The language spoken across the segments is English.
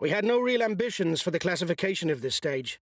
We had no real ambitions for the classification of this stage.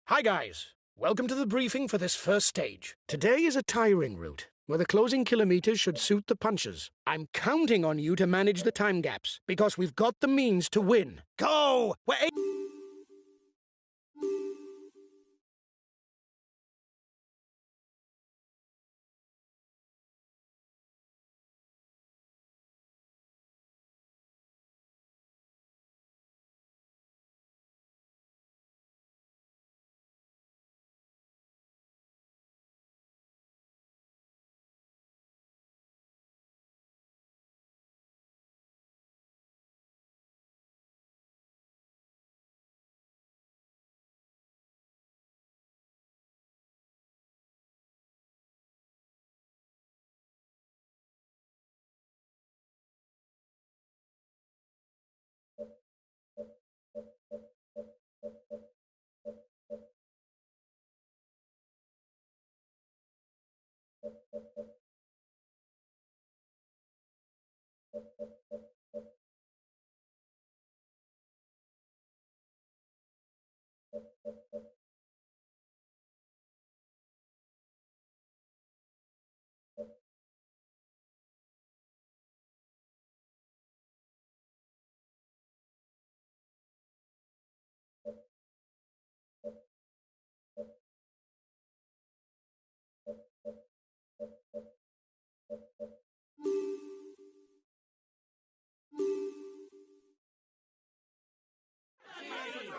Hi guys, welcome to the briefing for this first stage. Today is a tiring route, where the closing kilometers should suit the punchers. I'm counting on you to manage the time gaps, because we've got the means to win. Go!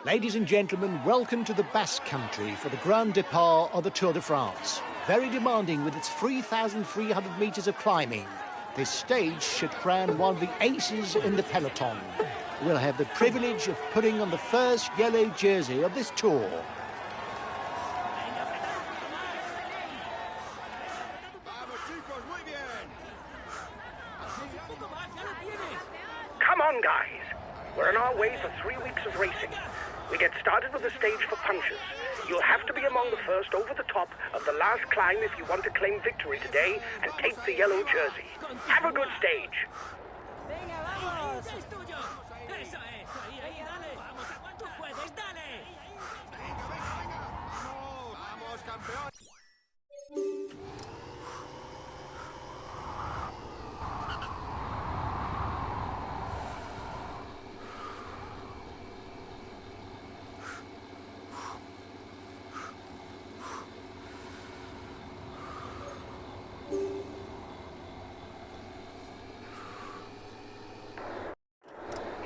Ladies and gentlemen, welcome to the Basque Country for the Grand Départ of the Tour de France. Very demanding with its 3,300 metres of climbing. This stage should crown one of the aces in the peloton. We'll have the privilege of putting on the first yellow jersey of this tour. Come on, guys. We're on our way for 3 weeks of racing. We get started with a stage for punchers. You'll have to be among the first over the top of the last climb if you want to claim victory today and take the yellow jersey. Have a good stage.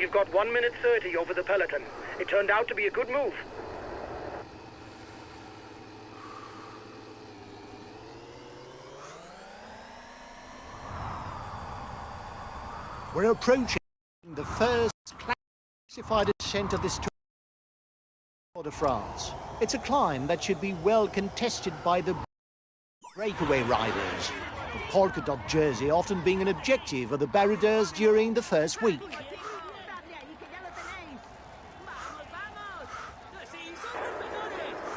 You've got 1 minute 30 over the peloton. It turned out to be a good move. We're approaching the first classified ascent of this Tour de France. It's a climb that should be well contested by the breakaway riders, the polka dot jersey often being an objective of the baroudeurs during the first week.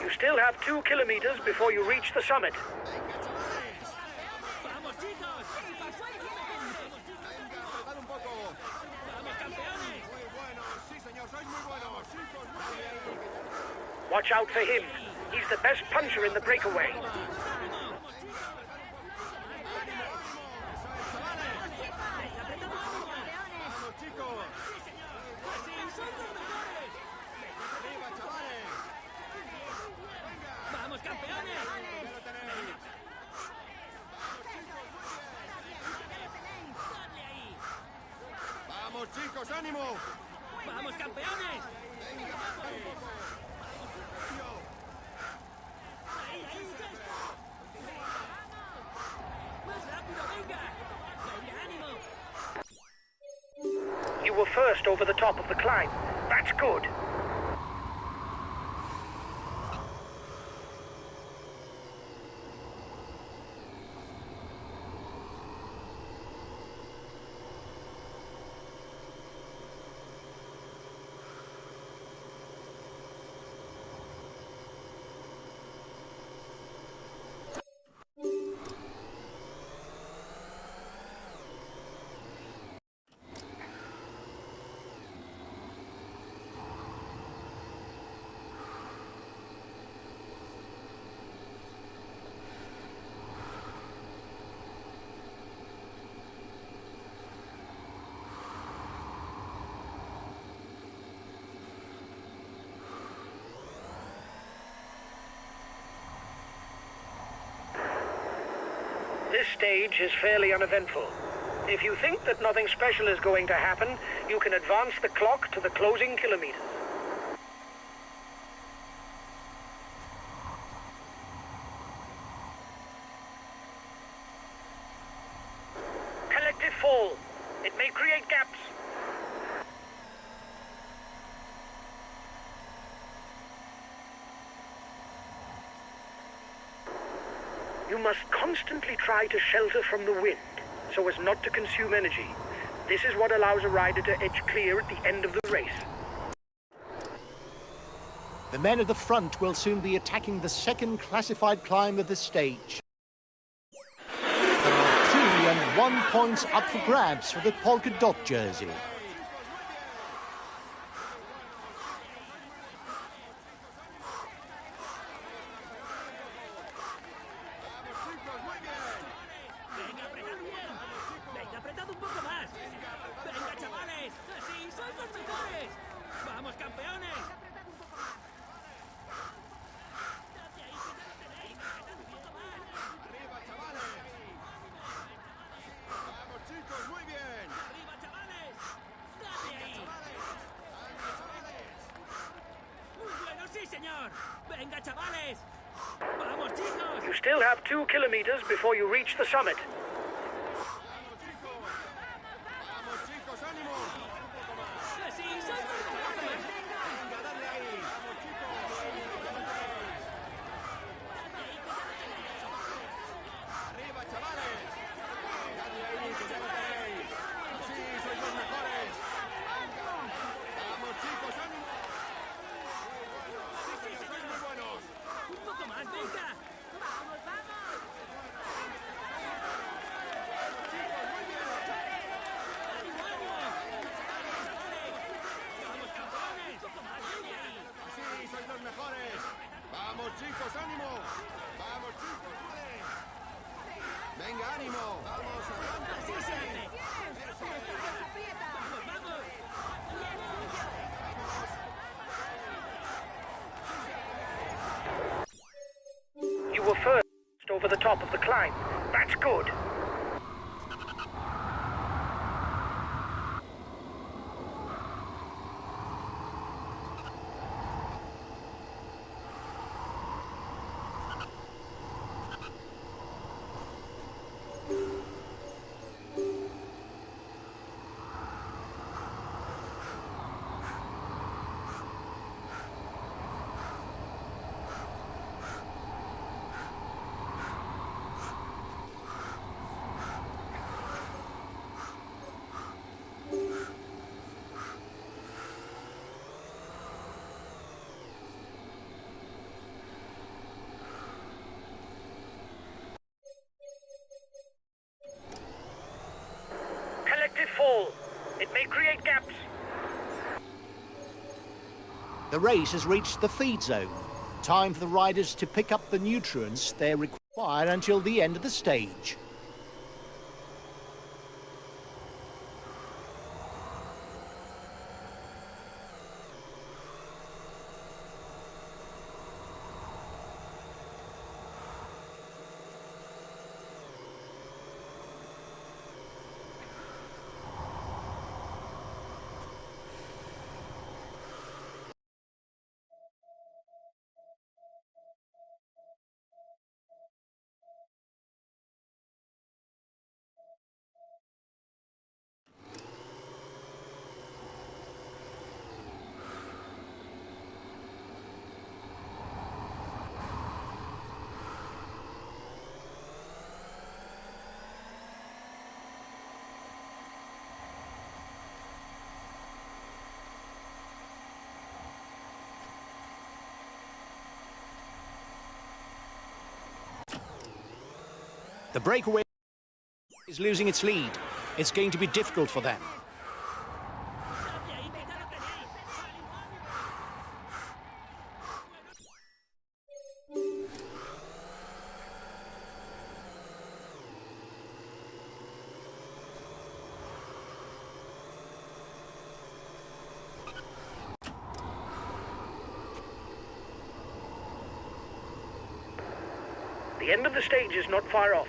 You still have 2 kilometers before you reach the summit. Watch out for him. He's the best puncher in the breakaway. ¡Vamos, chicos, ánimo! ¡Vamos, campeones! You were first over the top of the climb. That's good. This stage is fairly uneventful. If you think that nothing special is going to happen, you can advance the clock to the closing kilometers. Collective fall. It may create gaps. You must constantly try to shelter from the wind, so as not to consume energy. This is what allows a rider to edge clear at the end of the race. The men at the front will soon be attacking the second classified climb of the stage. There are 2 and 1 points up for grabs for the polka dot jersey. You still have 2 kilometers before you reach the summit. ¡Vamos, chicos, ánimo! ¡Vamos, chicos! ¡Venga, ánimo! ¡Vamos, adelante! ¡Así se hace! You were first over the top of the climb. That's good. They create gaps. The race has reached the feed zone. Time for the riders to pick up the nutrients they require until the end of the stage. The breakaway is losing its lead. It's going to be difficult for them. The end of the stage is not far off.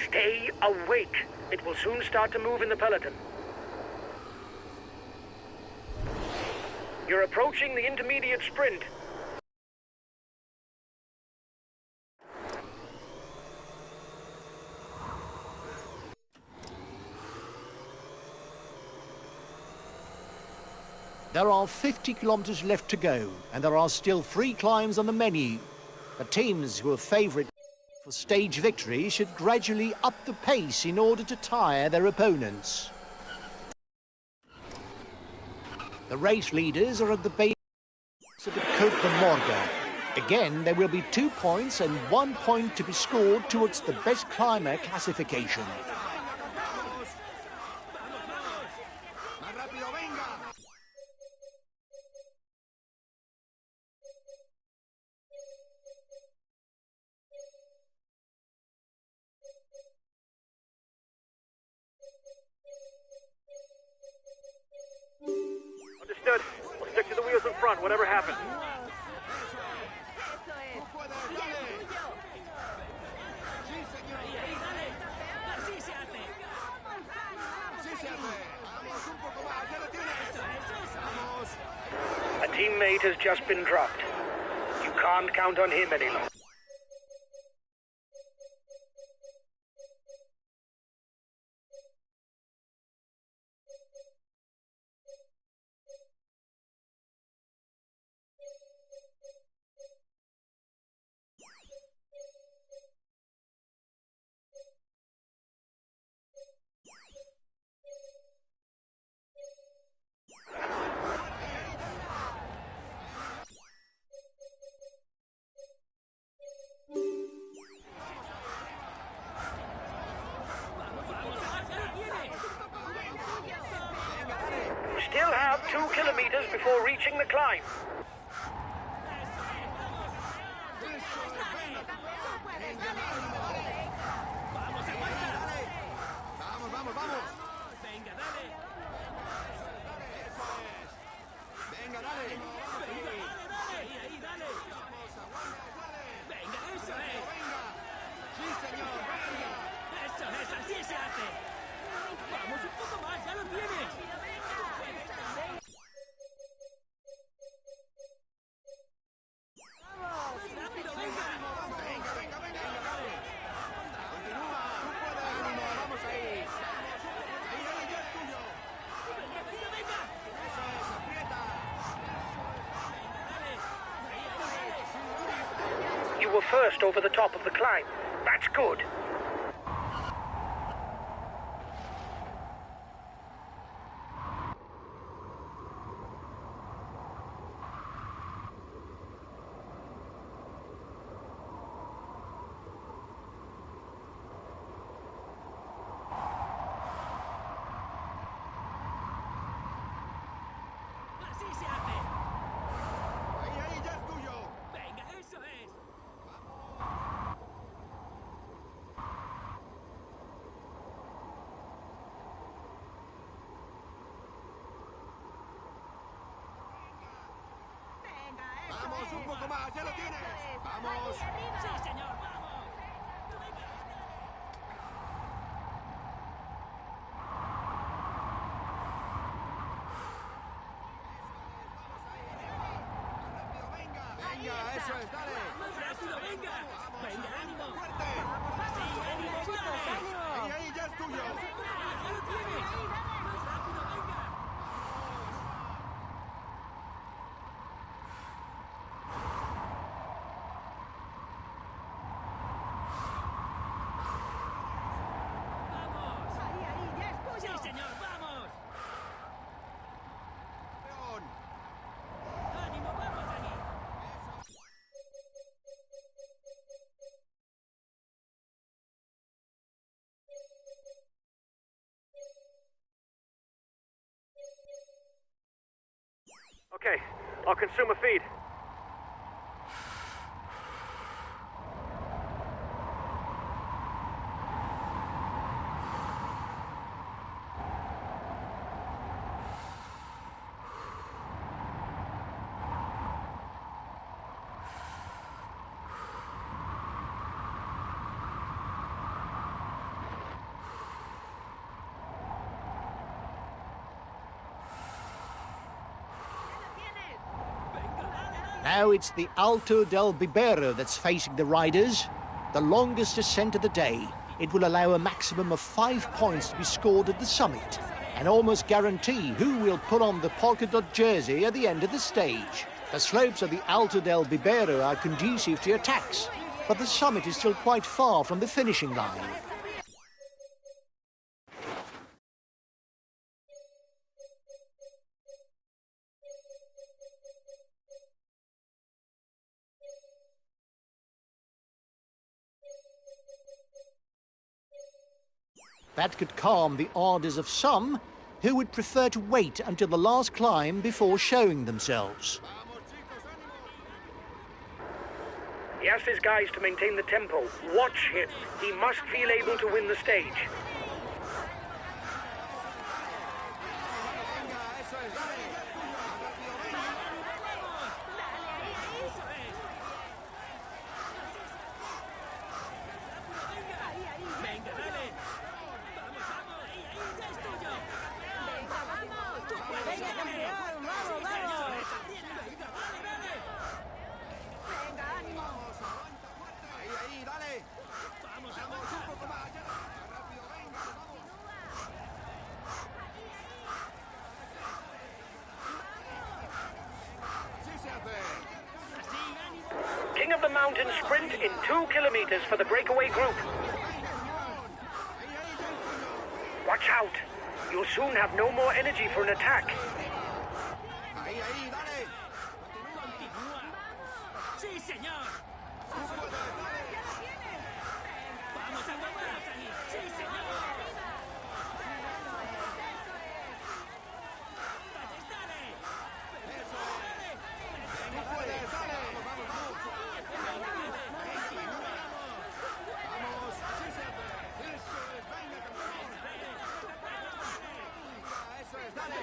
Stay awake. It will soon start to move in the peloton. You're approaching the intermediate sprint. There are 50 kilometers left to go, and there are still 3 climbs on the menu. The teams who are favourite for stage victory should gradually up the pace in order to tire their opponents. The race leaders are at the base of the Côte de Morgan. Again, there will be 2 points and 1 point to be scored towards the best climber classification. Más rápido, venga. Understood. We'll stick to the wheels in front, whatever happens. Tú puedes, dale. Sí, señor. Así se hace. Sí se hace. Vamos, un poco más. Ya lo tienes. Vamos. A teammate has just been dropped. You can't count on him any longer. You still have 2 kilometers before reaching the climb. Vamos, vamos, vamos. Venga, dale. Eso es. Venga, dale. Ahí, dale. Venga, eso es. Venga. Sí, señor. Venga. Eso es, así se hace. Vamos un poco más, ya lo tienes. Rápido, venga. Venga, venga, venga. Continúa. Tú puedes. Ánimo, vamos ahí. Ahí, dale, ya es tuyo. Venga. Eso es, aprieta. You were first over the top of the climb. That's good. Así se hace. Ahí, ya es tuyo. Venga, eso es. Vamos, un poco más, ya lo tienes. Vamos. Sí, señor, vamos. Venga, eso es, dale. Más rápido, venga. Venga, ánimo. Fuerte. Sí, ánimo, vamos. Ahí, ya es tuyo. Ya lo tiene. Más rápido, venga. ¡Vamos! ¡Sí, señor! ¡Vamos! León. ¡Ánimo! ¡Vamos allí! Okay, I'll consume a feed. Now it's the Alto del Bibero that's facing the riders. The longest ascent of the day. It will allow a maximum of 5 points to be scored at the summit and almost guarantee who will put on the polka dot jersey at the end of the stage. The slopes of the Alto del Bibero are conducive to attacks, but the summit is still quite far from the finishing line. That could calm the ardours of some who would prefer to wait until the last climb before showing themselves. He asked his guys to maintain the tempo. Watch him. He must feel able to win the stage. Venga, eso es, dale. Venga, dale. Vamos, vamos. Ahí, ya es tuyo. Venga, vamos. Tú puedes. Venga, campeón. Vamos, vamos. Venga, dale, dale. Ahí, dale. Vamos, Vamos, avanza. un poco más, ya. Rápido, venga, vamos. Sí se hace. Así, ánimo. King of the Mountain sprint in 2 kilometers for the breakaway group. Watch out. You'll soon have no more energy for an attack. Ahí, dale. Continúa. Sí, señor. Vamos a tomarnos allí. Sí, señor. Dale. Tú puedes, dale. Vamos, vamos. Vamos, sí se hace. Eso es, venga, campeón. Eso es, dale.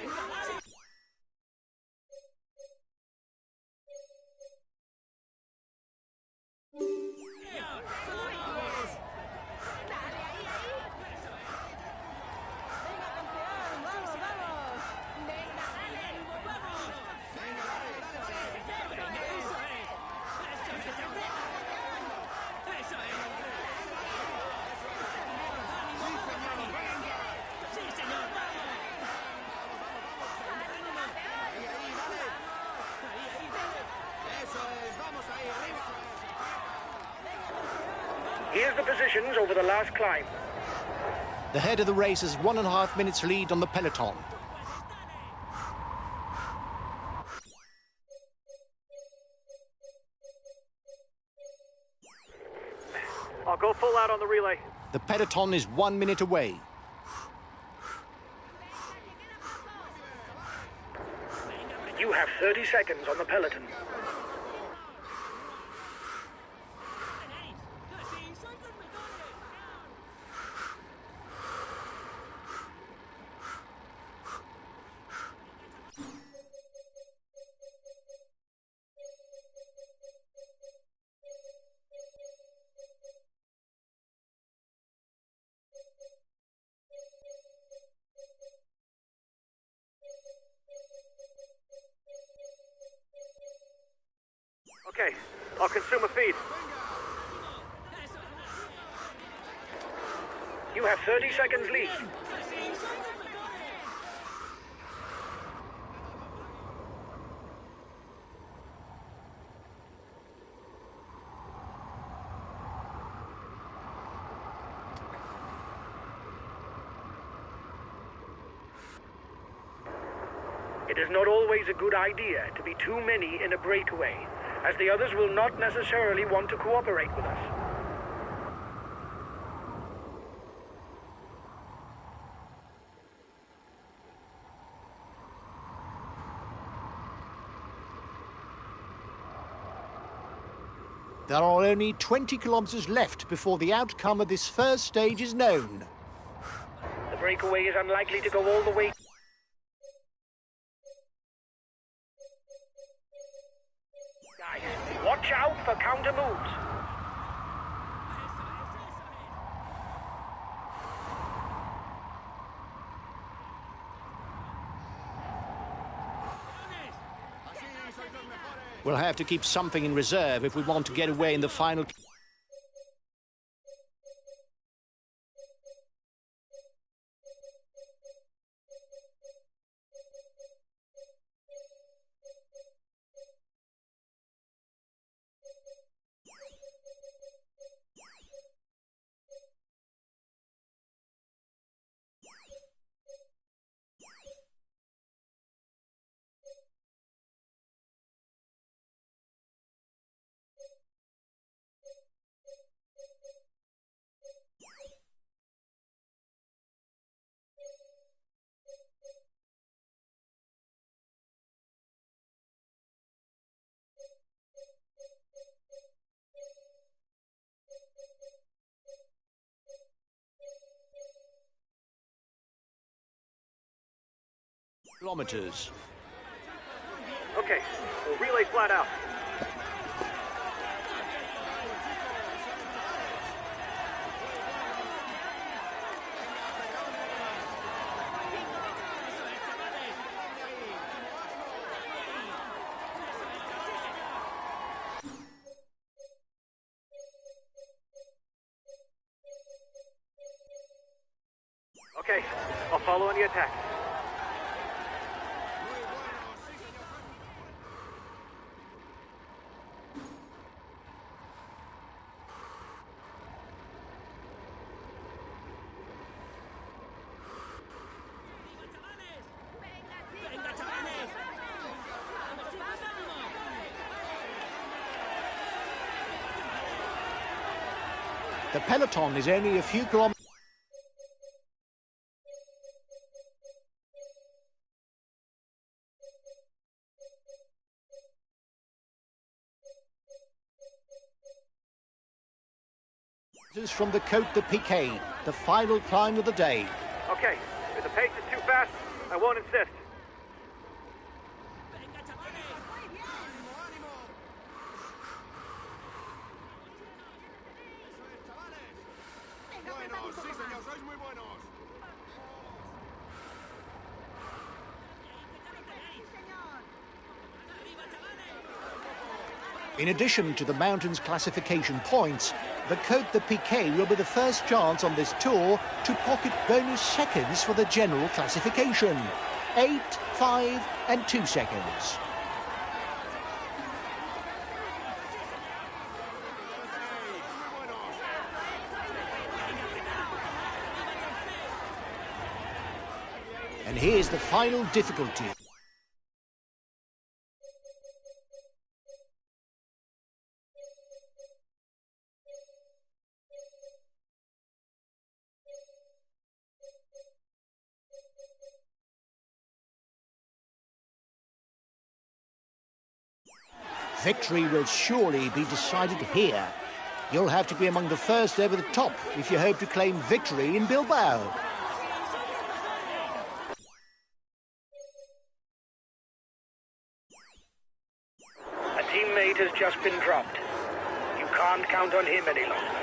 Here's the positions over the last climb. The head of the race has 1.5 minutes lead on the peloton. I'll go full out on the relay. The peloton is 1 minute away. You have 30 seconds on the peloton. ¡Sí, sois los mejores! Okay, I'll consume a feed. You have 30 seconds lead. ¡Sí, sois los mejores! It is not always a good idea to be too many in a breakaway, as the others will not necessarily want to cooperate with us. There are only 20 kilometres left before the outcome of this first stage is known. The breakaway is unlikely to go all the way. Guys, watch out for counter moves. Así sois los mejores. We'll have to keep something in reserve if we want to get away in the final. Kilometres. Okay, we'll relay flat out. Okay, I'll follow on the attack. ¡Venga, chavales! ¡Vamos, chicos, ánimo! The peloton is only a few kilometres from the Côte de Piquet, the final climb of the day. Okay, if the pace is too fast, I won't insist. ¡Venga, chavales! ¡Ánimo, ánimo! Eso es, chavales. Buenos, sí, señor, sois muy buenos. ¡Arriba, chavales! In addition to the mountains classification points, the Côte de Piquet will be the first chance on this tour to pocket bonus seconds for the general classification. 8, 5 and 2 seconds. And here's the final difficulty. Victory will surely be decided here. You'll have to be among the first over the top if you hope to claim victory in Bilbao. A teammate has just been dropped. You can't count on him any longer.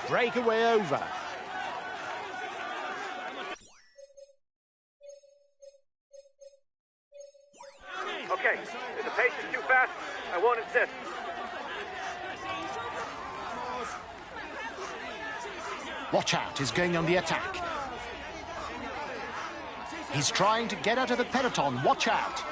Breakaway over. Okay, if the pace is too fast, I won't insist. Watch out, he's going on the attack. He's trying to get out of the peloton. Watch out.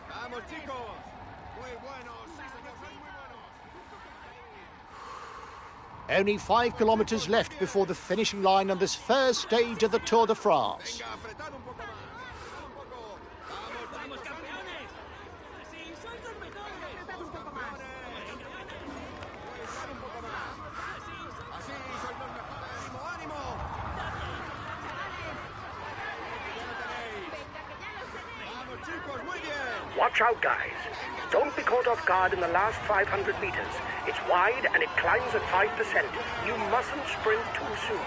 Vamos, chicos. Muy buenos. Sí, señor. Sois muy buenos. Only 5 kilometres left before the finishing line on this first stage of the Tour de France. Venga, apretad un poco más. Apretad un poco. Vamos, ¡Vamos, chicos. campeones! ¡Sí, sois los mejores! Un poco más. Apretad un poco más. Así, sois los mejores. ¡Ánimo, ánimo! Ya lo tenéis. Vamos, chicos. Muy bien. Watch out, guys. Don't be caught off guard in the last 500 meters. It's wide and it climbs at 5%. You mustn't sprint too soon.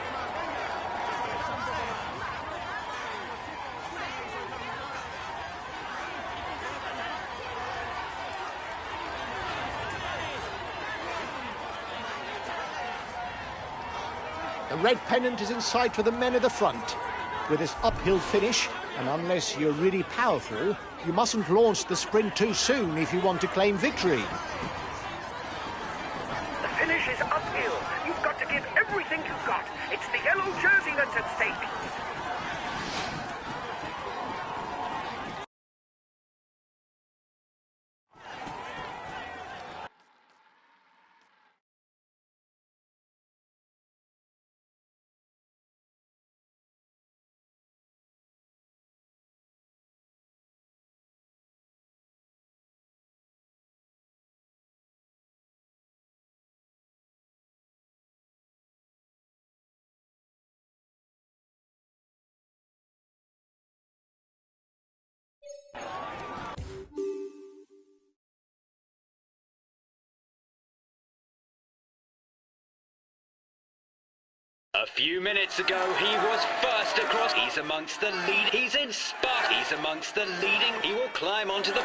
The red pennant is in sight for the men at the front. With this uphill finish, and unless you're really powerful, you mustn't launch the sprint too soon if you want to claim victory. The finish is uphill. You've got to give everything you've got. It's the yellow jersey that's at stake. A few minutes ago, he was first across. He's amongst the lead. He's in spot. He's amongst the leading. He will climb onto the...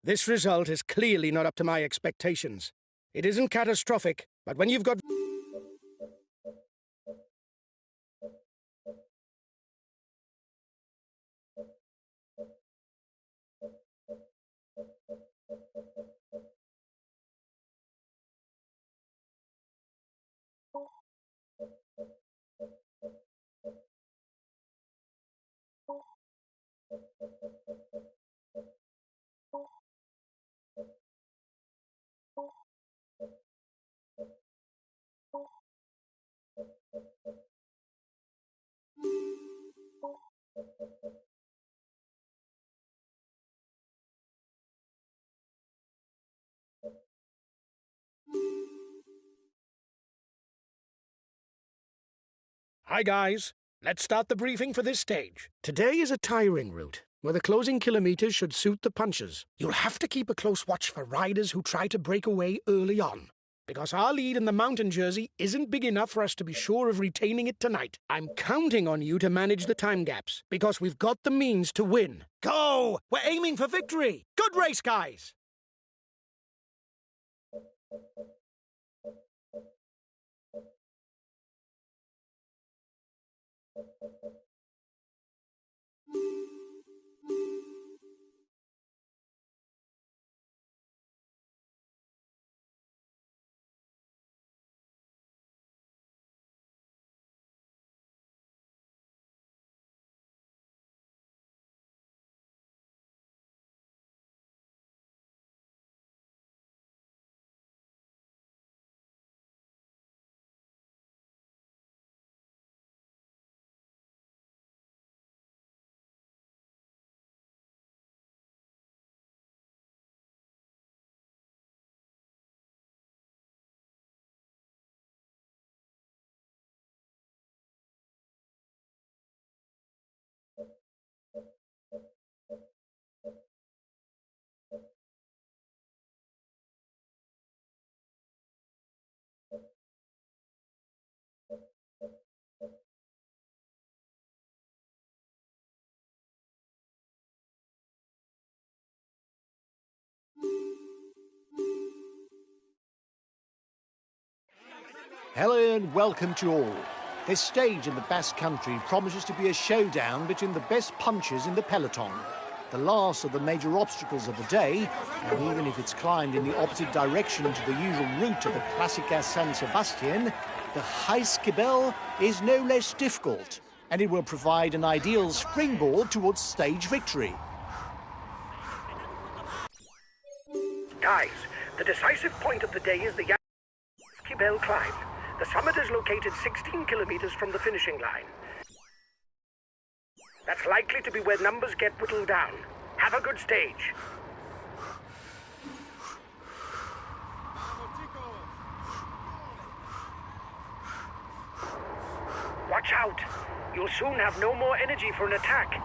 This result is clearly not up to my expectations. It isn't catastrophic, but when you've got... Hi guys, let's start the briefing for this stage. Today is a tiring route, where the closing kilometers should suit the punchers. You'll have to keep a close watch for riders who try to break away early on, because our lead in the mountain jersey isn't big enough for us to be sure of retaining it tonight. I'm counting on you to manage the time gaps, because we've got the means to win. Go! We're aiming for victory! Good race, guys! Hello and welcome to all. This stage in the Basque Country promises to be a showdown between the best punchers in the peloton. The last of the major obstacles of the day, and even if it's climbed in the opposite direction to the usual route of the Classica San Sebastian, the Heiskebel is no less difficult, and it will provide an ideal springboard towards stage victory. Guys, the decisive point of the day is the Heiskebel climb. The summit is located 16 kilometers from the finishing line. That's likely to be where numbers get whittled down. Have a good stage. Watch out. You'll soon have no more energy for an attack.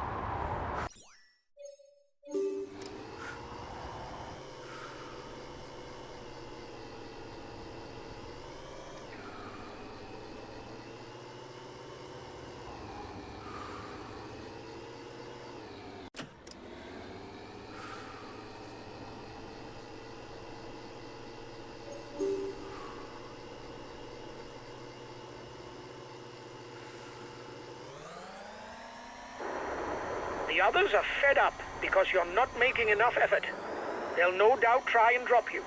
The others are fed up because you're not making enough effort. They'll no doubt try and drop you.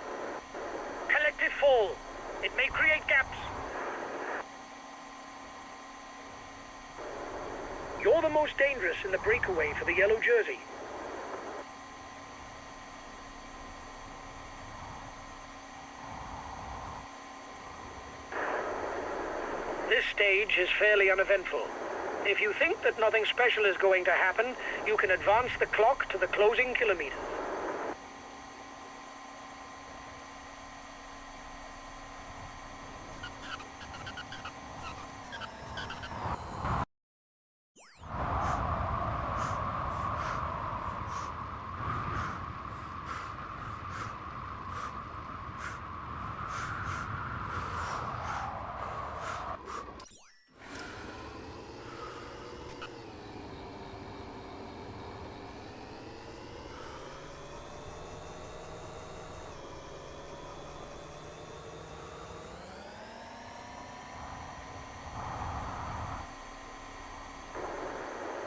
Collective fall. It may create gaps. You're the most dangerous in the breakaway for the yellow jersey. This stage is fairly uneventful. If you think that nothing special is going to happen, you can advance the clock to the closing kilometers.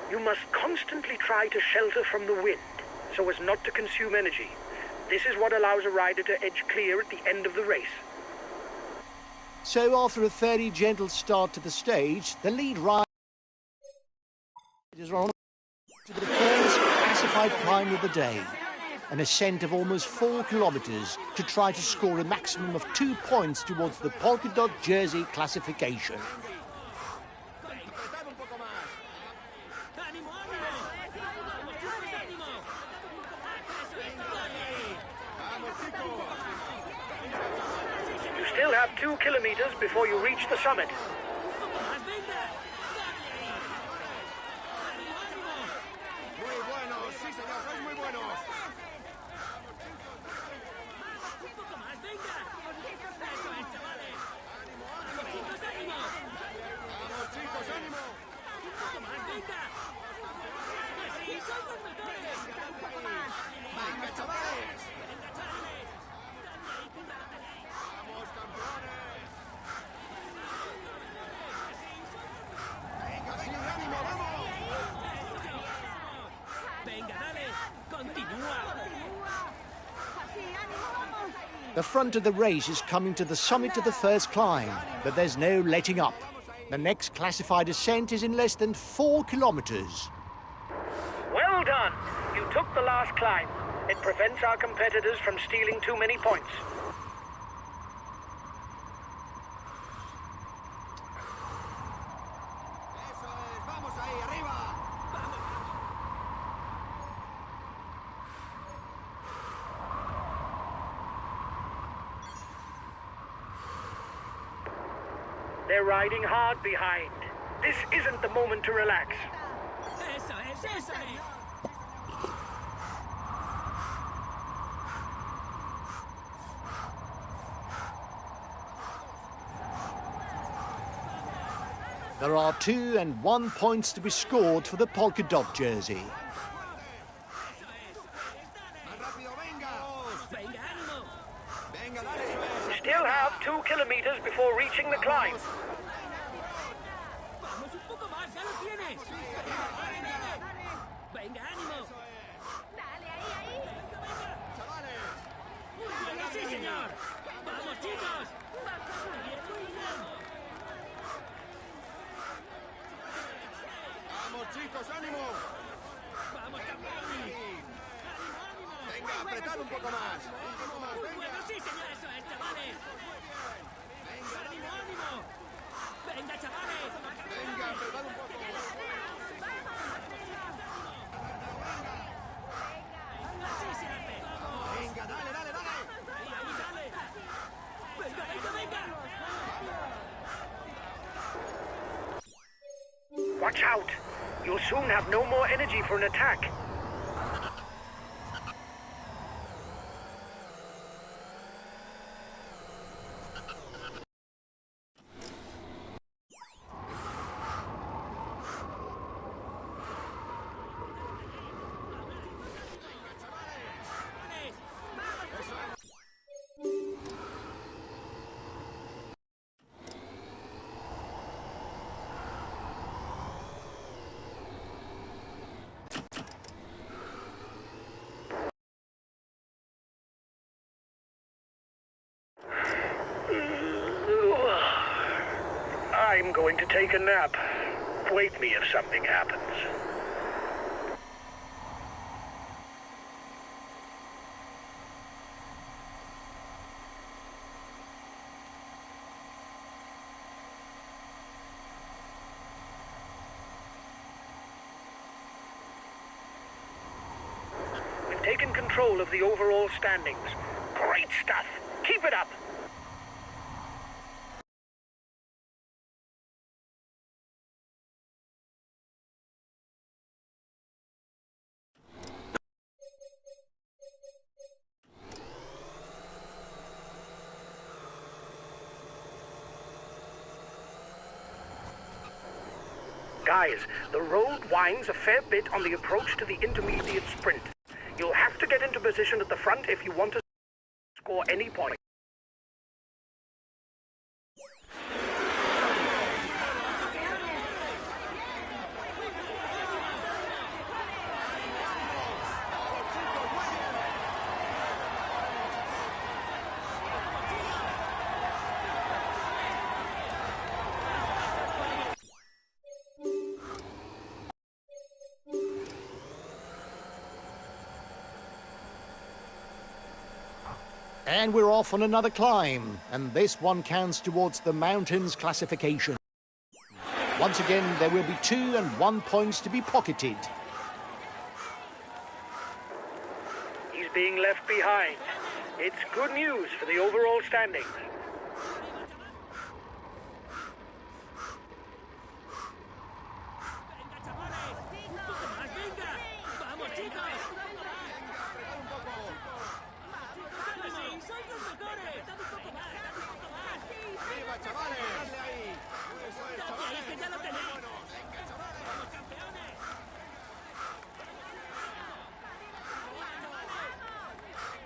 You must constantly try to shelter from the wind, so as not to consume energy. This is what allows a rider to edge clear at the end of the race. So after a fairly gentle start to the stage, the lead riders are on to the first classified climb of the day. An ascent of almost 4 kilometers to try to score a maximum of 2 points towards the polka dot jersey classification. You still have 2 kilometers before you reach the summit. The front of the race is coming to the summit of the first climb, but there's no letting up. The next classified ascent is in less than 4 kilometers. Well done. You took the last climb. It prevents our competitors from stealing too many points. Eso es, vamos ahí, arriba. They're riding hard behind. This isn't the moment to relax. Eso es, eso es. There are 2 and 1 points to be scored for the polka dot jersey. Más rápido, venga. Venga, ánimo. Venga, dale, eso es. Still have 2 kilometers before reaching the climb. Vamos un poco más, ya lo tienes. Venga, ánimo. Chavales. Bueno, sí, señor. Vamos, chicos. Muy bien, muy bien. Vamos, chicos, ánimo. Vamos, campeones. Ánimo, ánimo. Venga, apretad un poco más. Un poco más, Muy venga. bueno, sí, señor, eso es, chavales. Ánimo, ánimo. Venga, chavales. Venga, apretad un poco. Así se hace. Vamos. Venga, dale, dale, dale. Ahí, ahí, dale. Venga, venga, venga. Watch out. You'll soon have no more energy for an attack. I'm going to take a nap. Wake me if something happens. We've taken control of the overall standings. Great stuff. Keep it up. Guys, the road winds a fair bit on the approach to the intermediate sprint. You'll have to get into position at the front if you want to score any points. And we're off on another climb, and this one counts towards the mountains classification. Once again, there will be 2 and 1 points to be pocketed. He's being left behind. It's good news for the overall standings. Venga, chavales. Un poco más, venga. Vamos, chicos. ¡Ánimo! ¡Sois los mejores! ¡Dame un poco más! ¡Dame un poco más! Arriba, chavales. Dale ahí. Eso es, ¡Dale ahí, que ya lo tenéis! Venga, chavales. ¡Vamos, campeones!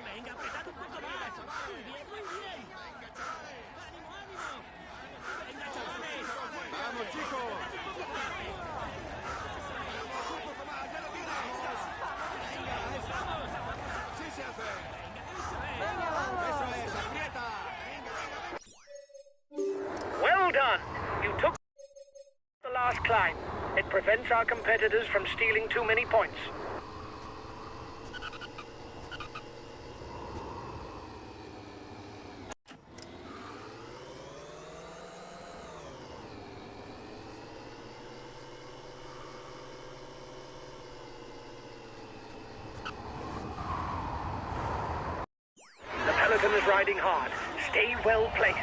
Venga, apretad un poco más. Muy bien, muy bien. ¡Ánimo, ánimo! Venga, chavales. Vamos, chicos. Un poco más. Un poco más, ya lo tienes. Venga, eso. Vamos. Sí se hace. Venga, eso es. Eso es, climb. It prevents our competitors from stealing too many points. The peloton is riding hard. Stay well placed.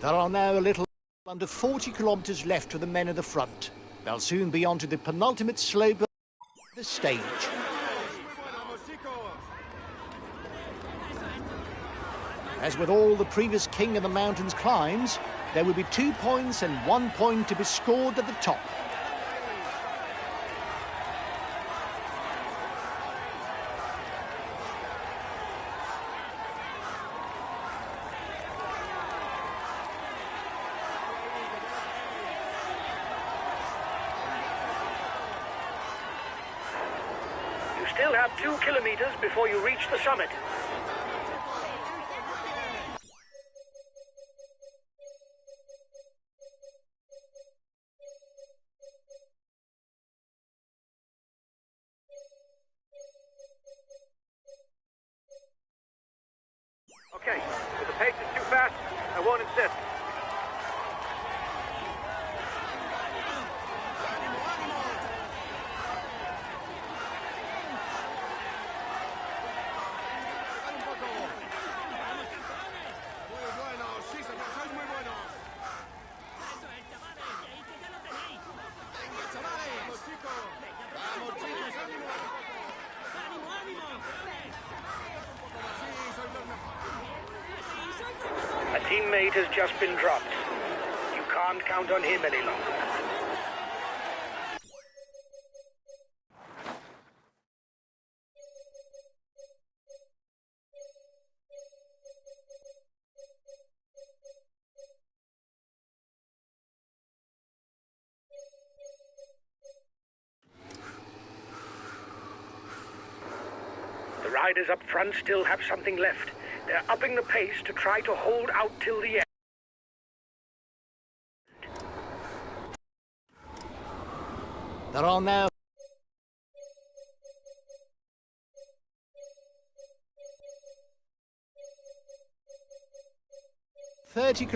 There are now a little under 40 kilometres left for the men in the front. They'll soon be on to the penultimate slope of the stage. As with all the previous King of the Mountains climbs, there will be 2 points and 1 point to be scored at the top. You still have 2 kilometers before you reach the summit. Okay, if the pace is too fast, I won't insist. Muy bueno, sí señor, sois muy buenos. Eso es, chavales, que ya lo tenéis. Venga, chavales. Vamos, chicos. Vamos, chicos, ánimo. ¡Ánimo, ánimo! Sí, sois los mejores. A teammate has just been dropped. You can't count on him any longer. The riders up front still have something left. They're upping the pace to try to hold out till the end. There are now 30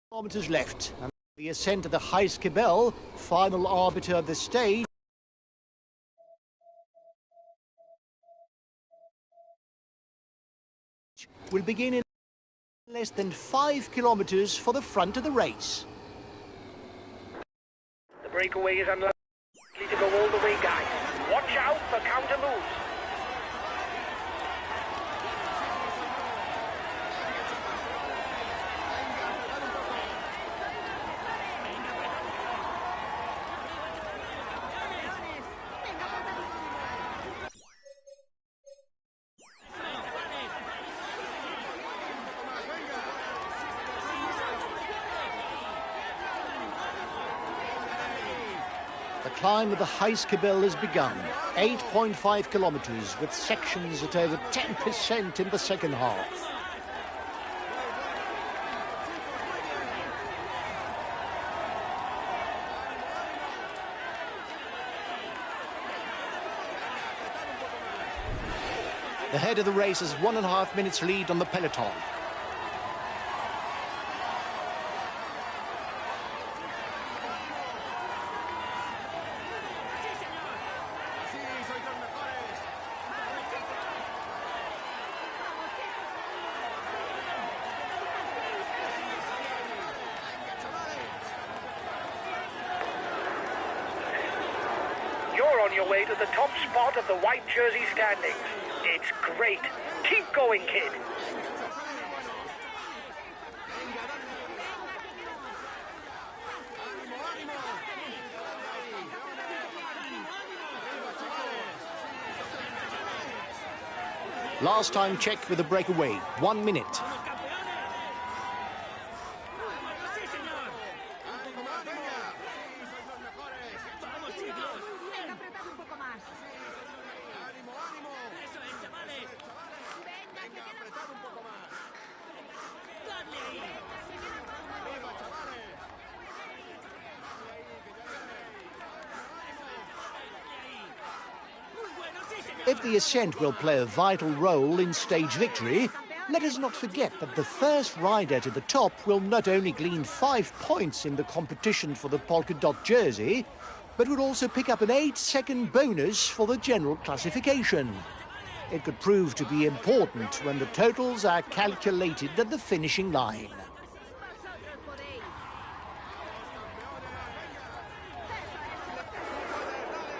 kilometres left, and the ascent of the Heiskebel, final arbiter of the stage, will begin in less than 5 kilometres for the front of the race. The breakaway is unlikely to go all the way, guys. Watch out for counter moves. The climb of the Heiskebel has begun. 8.5 kilometres with sections at over 10% in the second half. The head of the race has 1.5 minutes lead on the peloton. Sí, sois los mejores. Venga, chavales. way to the top spot of the white jersey standings. It's great. Keep going, kid. Last time check with a breakaway. 1 minute. Sí, señor. Vamos, chicos. Apretad un poco más. Eso es, chavales. Venga, apretad un poco más. Dadle ahí. ¡Viva, chavales! Muy bueno, sí, señor. If the ascent will play a vital role in stage victory, let us not forget that the first rider to the top will not only glean 5 points in the competition for the polka dot jersey, but would also pick up an 8-second bonus for the general classification. It could prove to be important when the totals are calculated at the finishing line.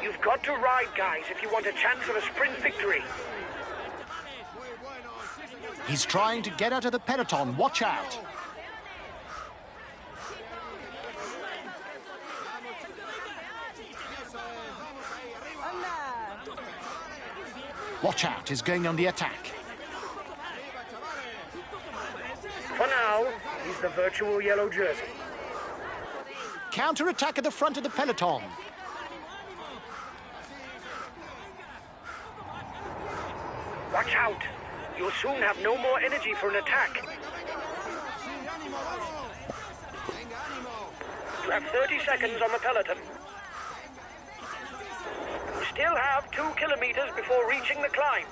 You've got to ride, guys, if you want a chance of a sprint victory. He's trying to get out of the peloton. Watch out. Watch out, he's going on the attack. For now, he's the virtual yellow jersey. Counter-attack at the front of the peloton. Watch out. You'll soon have no more energy for an attack. You have 30 seconds on the peloton. You still have 2 kilometers before reaching the climb.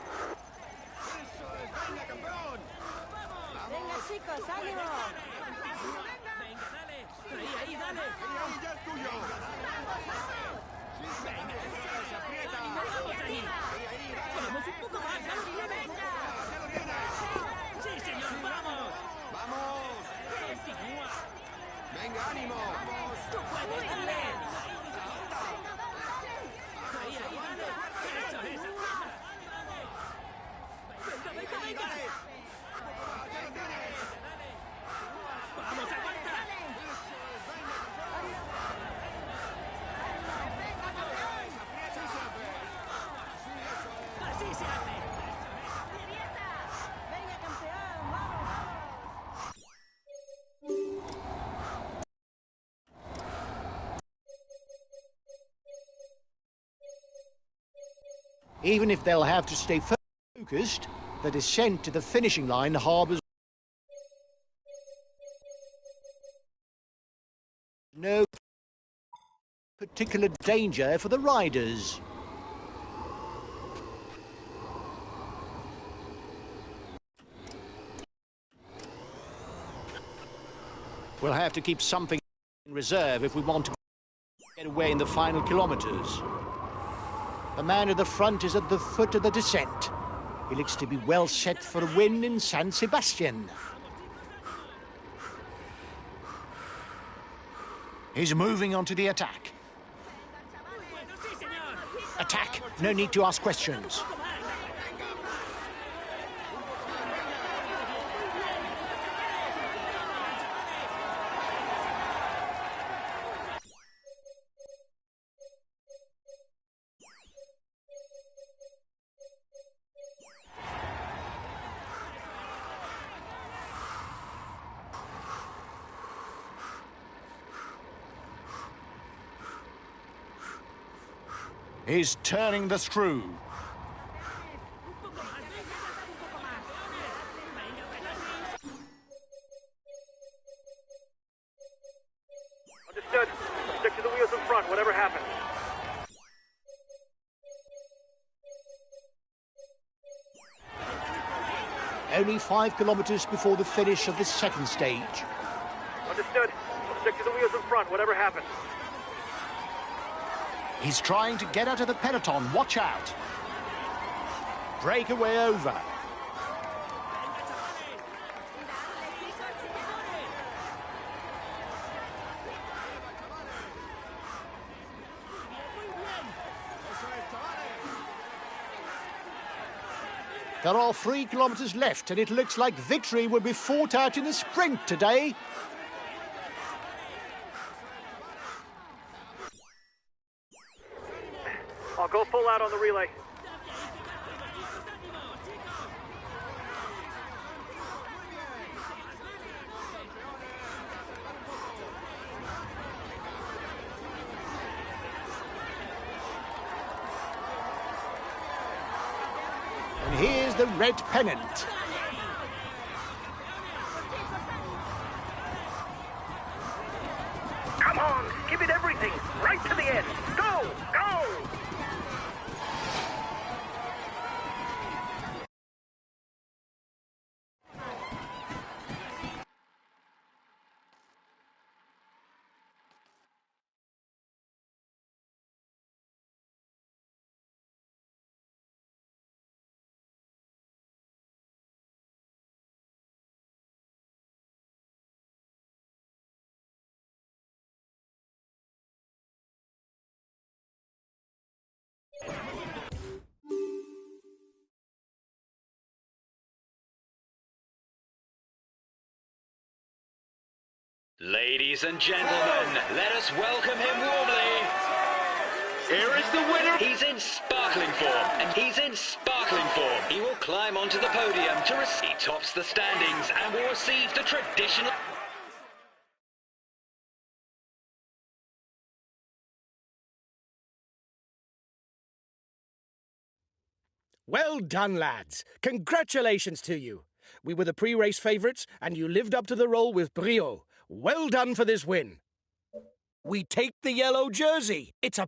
Venga, chicos, ánimo. Venga, dale. Ahí, dale. ¡Ahí ya es tuyo! Vamos ahí. Vamos un poco más. ¡Ya lo tienes! Sí, señor, vamos. ¡Vamos! Continúa. ¡Venga, ánimo! Tú puedes, dale. Ahí, dale. Eso es. Venga, venga. Vamos, aguanta. Así se hace. Venga, campeón, vamos. Even if they'll have to stay focused, the descent to the finishing line harbours no particular danger for the riders. We'll have to keep something in reserve if we want to get away in the final kilometres. The man at the front is at the foot of the descent. He looks to be well set for a win in San Sebastian. He's moving on to the attack. Bueno, sí, señor. Attack, no need to ask questions. He's turning the screw. Understood. Stick to the wheels in front, whatever happens. Only 5 kilometres before the finish of the second stage. Understood. Stick to the wheels in front, whatever happens. He's trying to get out of the peloton. Watch out. Breakaway over. There are 3 kilometres left, and it looks like victory will be fought out in a sprint today. I'll go full out on the relay. And here's the red pennant. Come on, give it everything, right to the end. Go, go! Ladies and gentlemen, let us welcome him warmly. Here is the winner. He's in sparkling form, and he's in sparkling form. He will climb onto the podium to receive. He tops the standings and will receive the traditional... Well done, lads. Congratulations to you. We were the pre-race favourites, and you lived up to the role with brio. Well done for this win. We take the yellow jersey. It's a...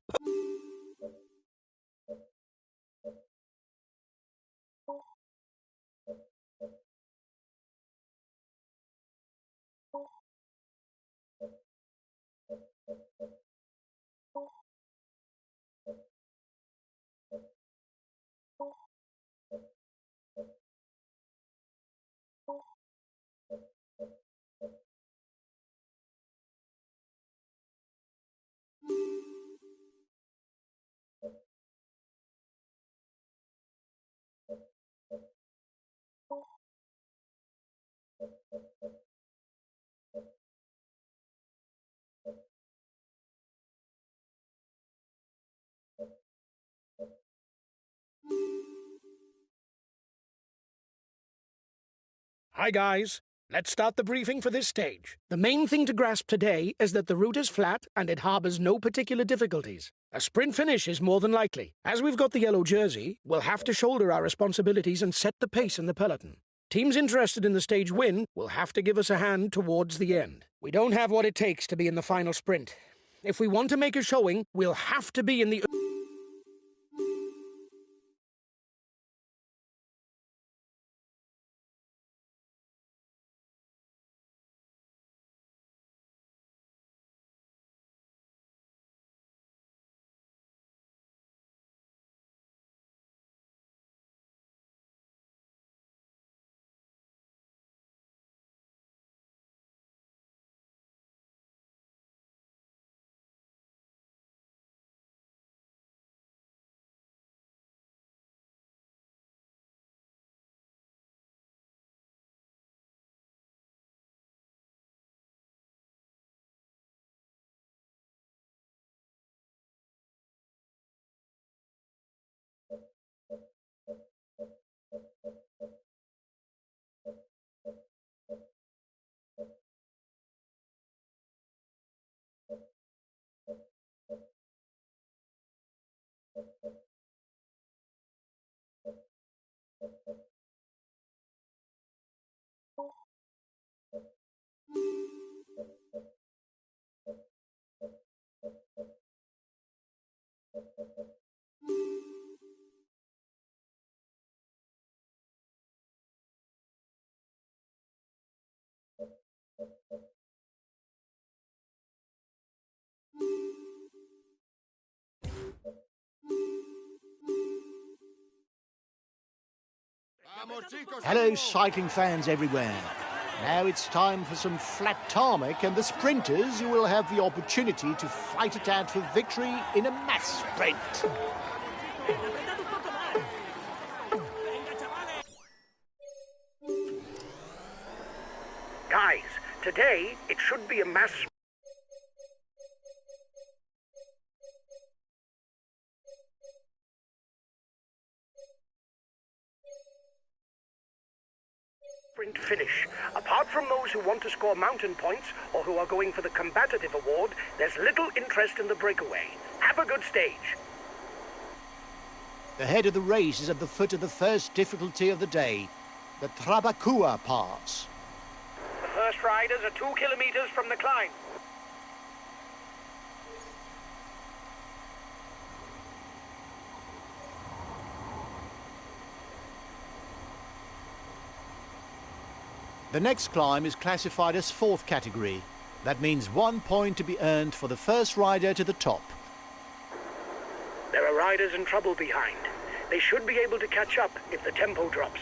Hi, guys. Let's start the briefing for this stage. The main thing to grasp today is that the route is flat and it harbours no particular difficulties. A sprint finish is more than likely. As we've got the yellow jersey, we'll have to shoulder our responsibilities and set the pace in the peloton. Teams interested in the stage win will have to give us a hand towards the end. We don't have what it takes to be in the final sprint. If we want to make a showing, we'll have to be in the... Hello, cycling fans everywhere. Now it's time for some flat tarmac, and the sprinters, you will have the opportunity to fight it out for victory in a mass sprint. Today, it should be a mass sprint finish. Apart from those who want to score mountain points or who are going for the combative award, there's little interest in the breakaway. Have a good stage. The head of the race is at the foot of the first difficulty of the day, the Trabacua Pass. The first riders are 2 kilometers from the climb. The next climb is classified as 4th category. That means 1 point to be earned for the first rider to the top. There are riders in trouble behind. They should be able to catch up if the tempo drops.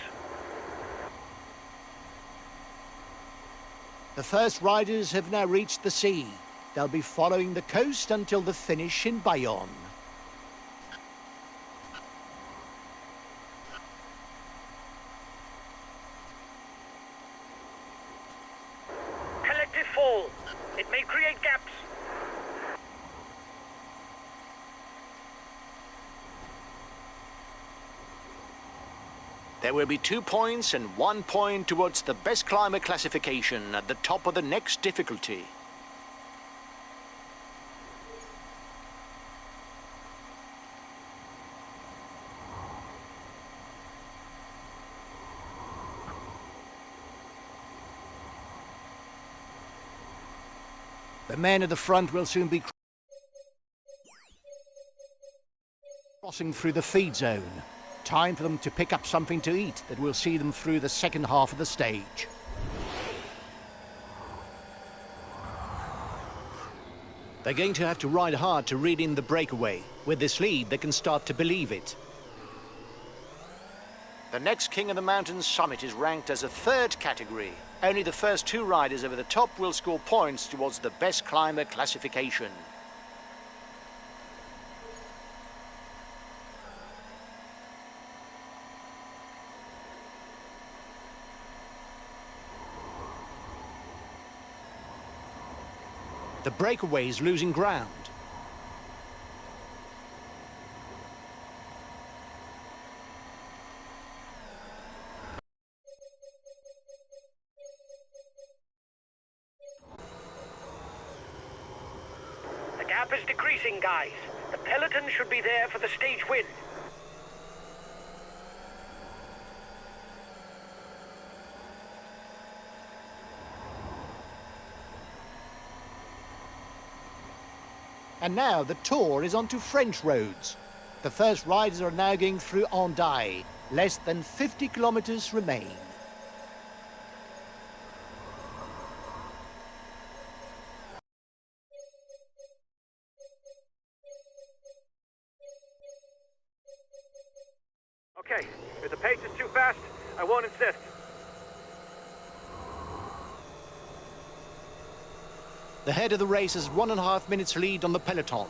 The first riders have now reached the sea. They'll be following the coast until the finish in Bayonne. Collective fall. It may create gaps. There will be 2 points and 1 point towards the best climber classification at the top of the next difficulty. The men at the front will soon be crossing through the feed zone. Time for them to pick up something to eat that will see them through the second half of the stage. They're going to have to ride hard to read in the breakaway. With this lead, they can start to believe it. The next King of the Mountains summit is ranked as a 3rd category. Only the first 2 riders over the top will score points towards the best climber classification. The breakaway is losing ground. The gap is decreasing, guys. The peloton should be there for the stage win. And now the Tour is onto French roads. The first riders are now going through Hendaye. Less than 50 kilometers remain. Okay, if the pace is too fast, I won't insist. The head of the race has 1.5 minutes lead on the peloton.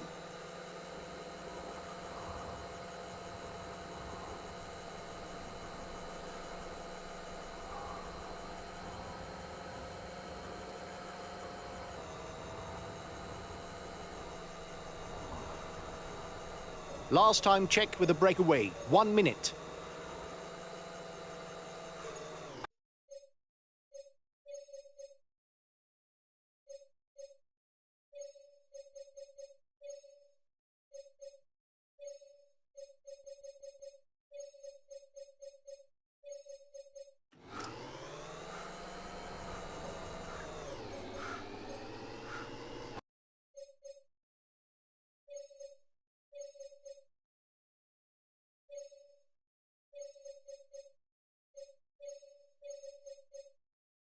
Last time checked with a breakaway, 1 minute.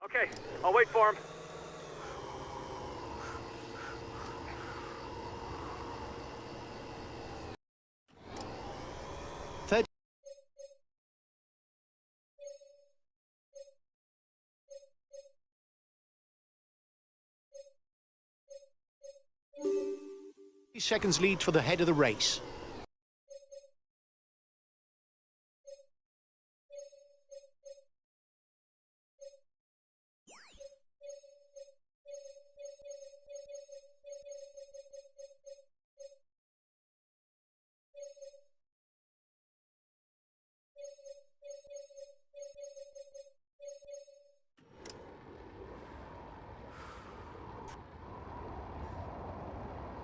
Okay, I'll wait for him. Thirty seconds lead for the head of the race.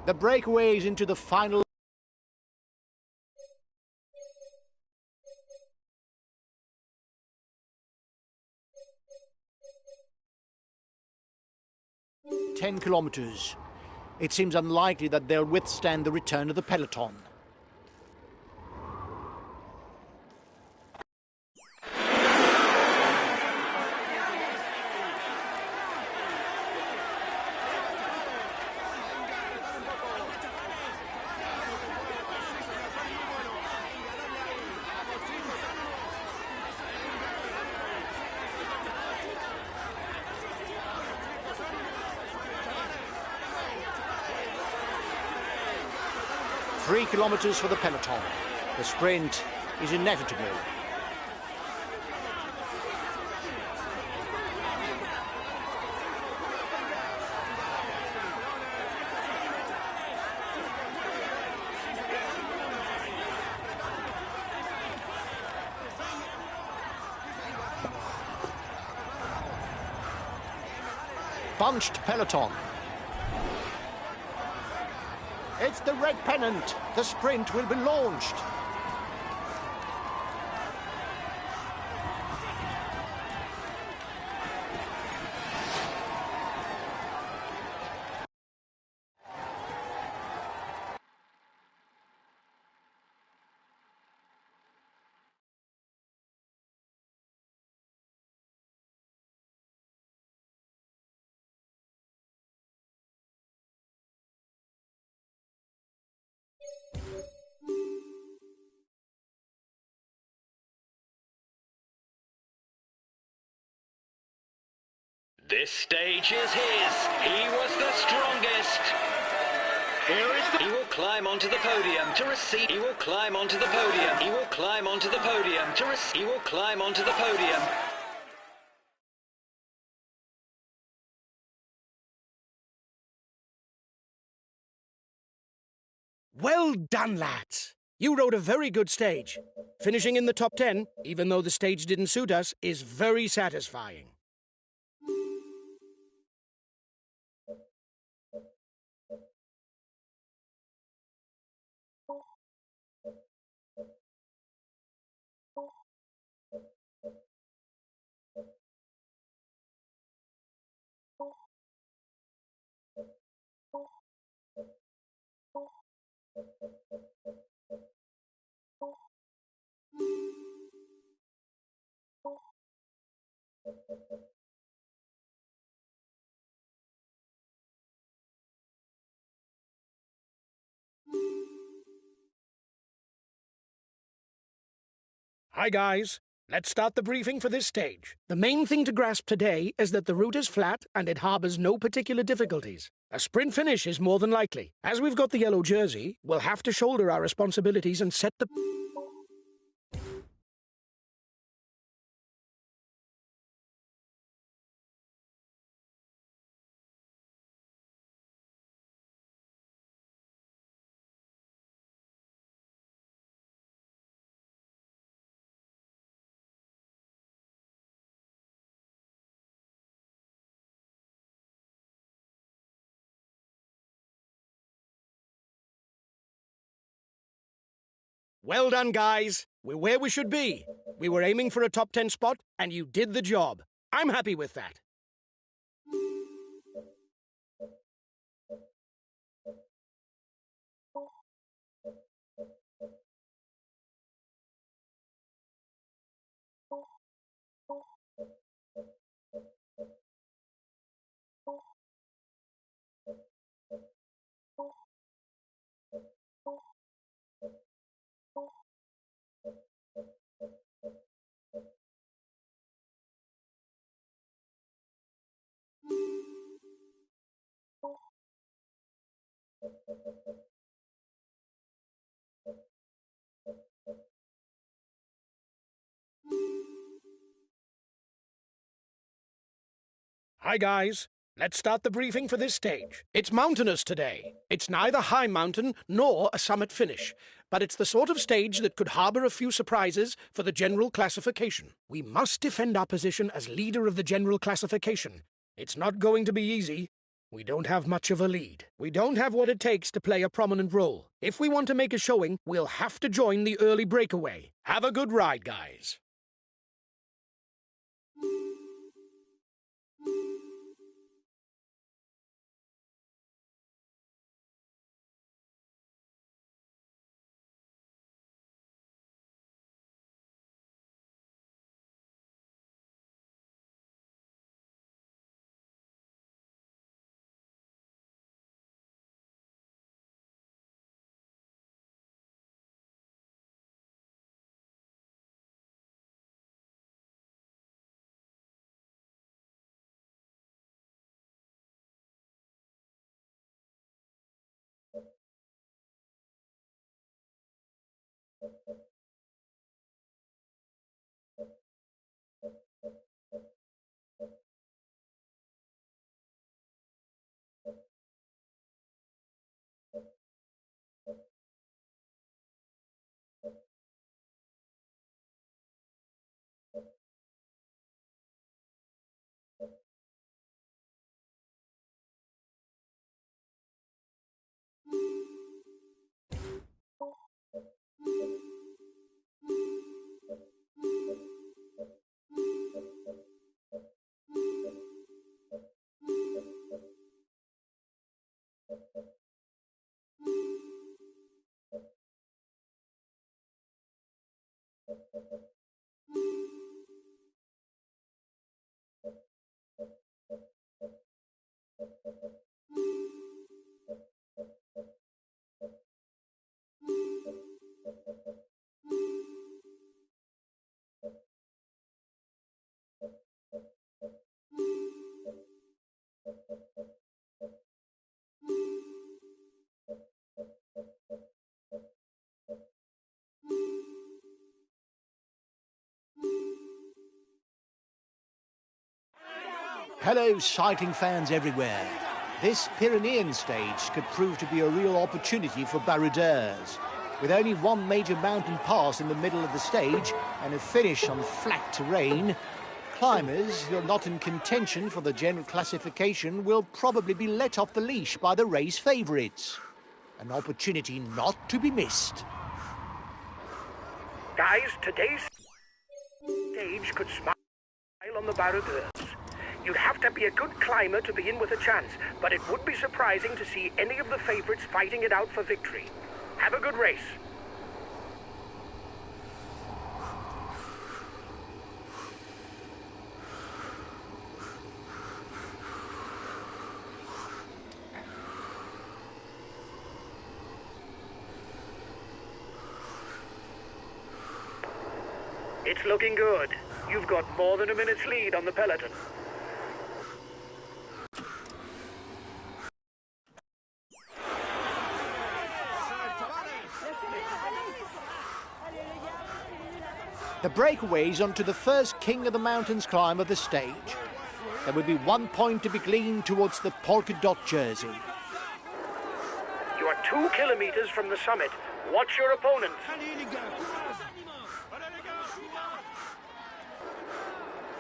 The breakaways into the final. "10 kilometers. It seems unlikely that they'll withstand the return of the peloton. Three kilometers for the peloton. The sprint is inevitable. Bunched peloton. It's the red pennant. The sprint will be launched. This stage is his. He was the strongest. Here is the... He will climb onto the podium to receive... He will climb onto the podium. He will climb onto the podium to receive... He will climb onto the podium. Well done, lads. You rode a very good stage. Finishing in the top 10, even though the stage didn't suit us, is very satisfying. Hi guys, let's start the briefing for this stage. The main thing to grasp today is that the route is flat and it harbours no particular difficulties. A sprint finish is more than likely. As we've got the yellow jersey, we'll have to shoulder our responsibilities and set the... Well done, guys. We're where we should be. We were aiming for a top 10 spot, and you did the job. I'm happy with that. Hi, guys. Let's start the briefing for this stage. It's mountainous today. It's neither high mountain nor a summit finish, but it's the sort of stage that could harbour a few surprises for the general classification. We must defend our position as leader of the general classification. It's not going to be easy. We don't have much of a lead. We don't have what it takes to play a prominent role. If we want to make a showing, we'll have to join the early breakaway. Have a good ride, guys. Hello, cycling fans everywhere. This Pyrenean stage could prove to be a real opportunity for baroudeurs. With only one major mountain pass in the middle of the stage and a finish on flat terrain, climbers who are not in contention for the general classification will probably be let off the leash by the race favourites. An opportunity not to be missed. Guys, today's stage could smile on the baroudeurs. You'd have to be a good climber to be in with a chance, but it would be surprising to see any of the favourites fighting it out for victory. Have a good race. It's looking good. You've got more than a minute's lead on the peloton. The breakaways onto the first King of the Mountains climb of the stage. There will be 1 point to be gleaned towards the polka dot jersey. You are 2 kilometers from the summit. Watch your opponents.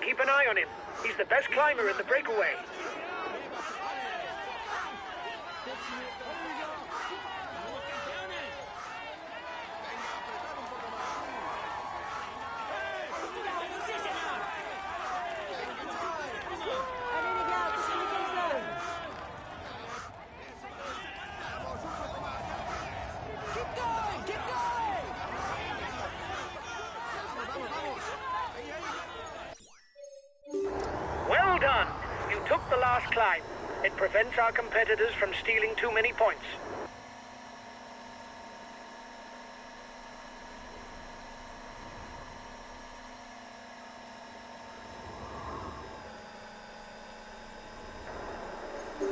Keep an eye on him. He's the best climber in the breakaway. Well done! You took the last climb. It prevents our competitors from stealing too many points.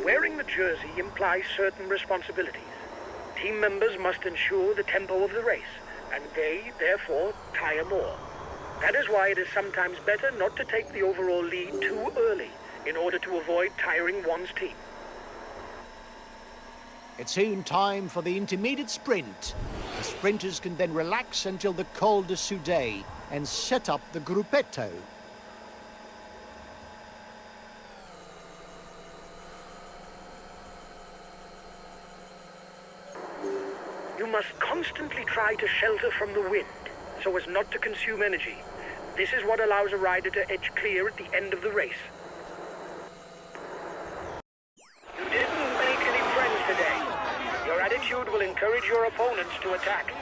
Wearing the jersey implies certain responsibilities. Team members must ensure the tempo of the race, and they, therefore, tire more. That is why it is sometimes better not to take the overall lead too early, in order to avoid tiring one's team. It's soon time for the intermediate sprint. The sprinters can then relax until the Col de Soudet and set up the gruppetto. You must constantly try to shelter from the wind, so as not to consume energy. This is what allows a rider to edge clear at the end of the race. You didn't make any friends today. Your attitude will encourage your opponents to attack.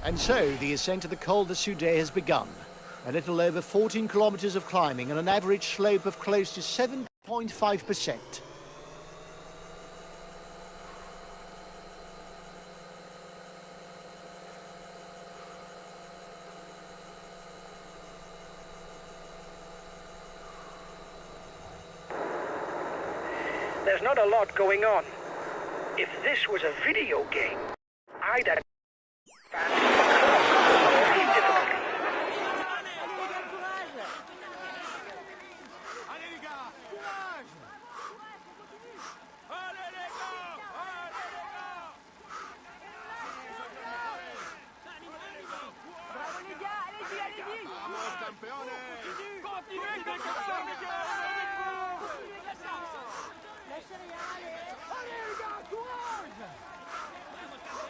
And so the ascent to the Col de Soudet has begun. A little over 14 kilometres of climbing and an average slope of close to 7.5%. There's not a lot going on. If this was a video game, I'd have Allez les gars, courage! Allez les gars! Allez les gars! Bravo les gars, allez-y, allez-y. Vamos campeones! Continuez comme ça, les gars. Lâchez rien, allez. Allez les gars, courage! ¡Ánimo, ánimo!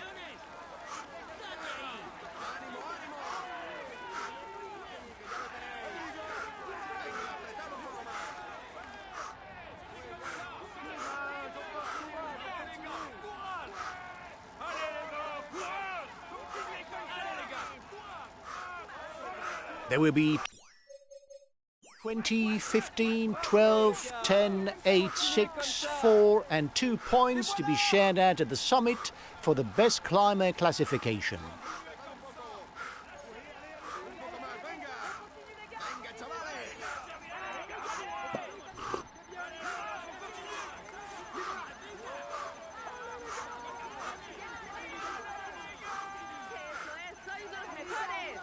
There will be 20, 15, 12, 10, 8, 6, 4 and 2 points to be shared out at the summit for the best climber classification. ¡Venga, chavales! Sois los mejores.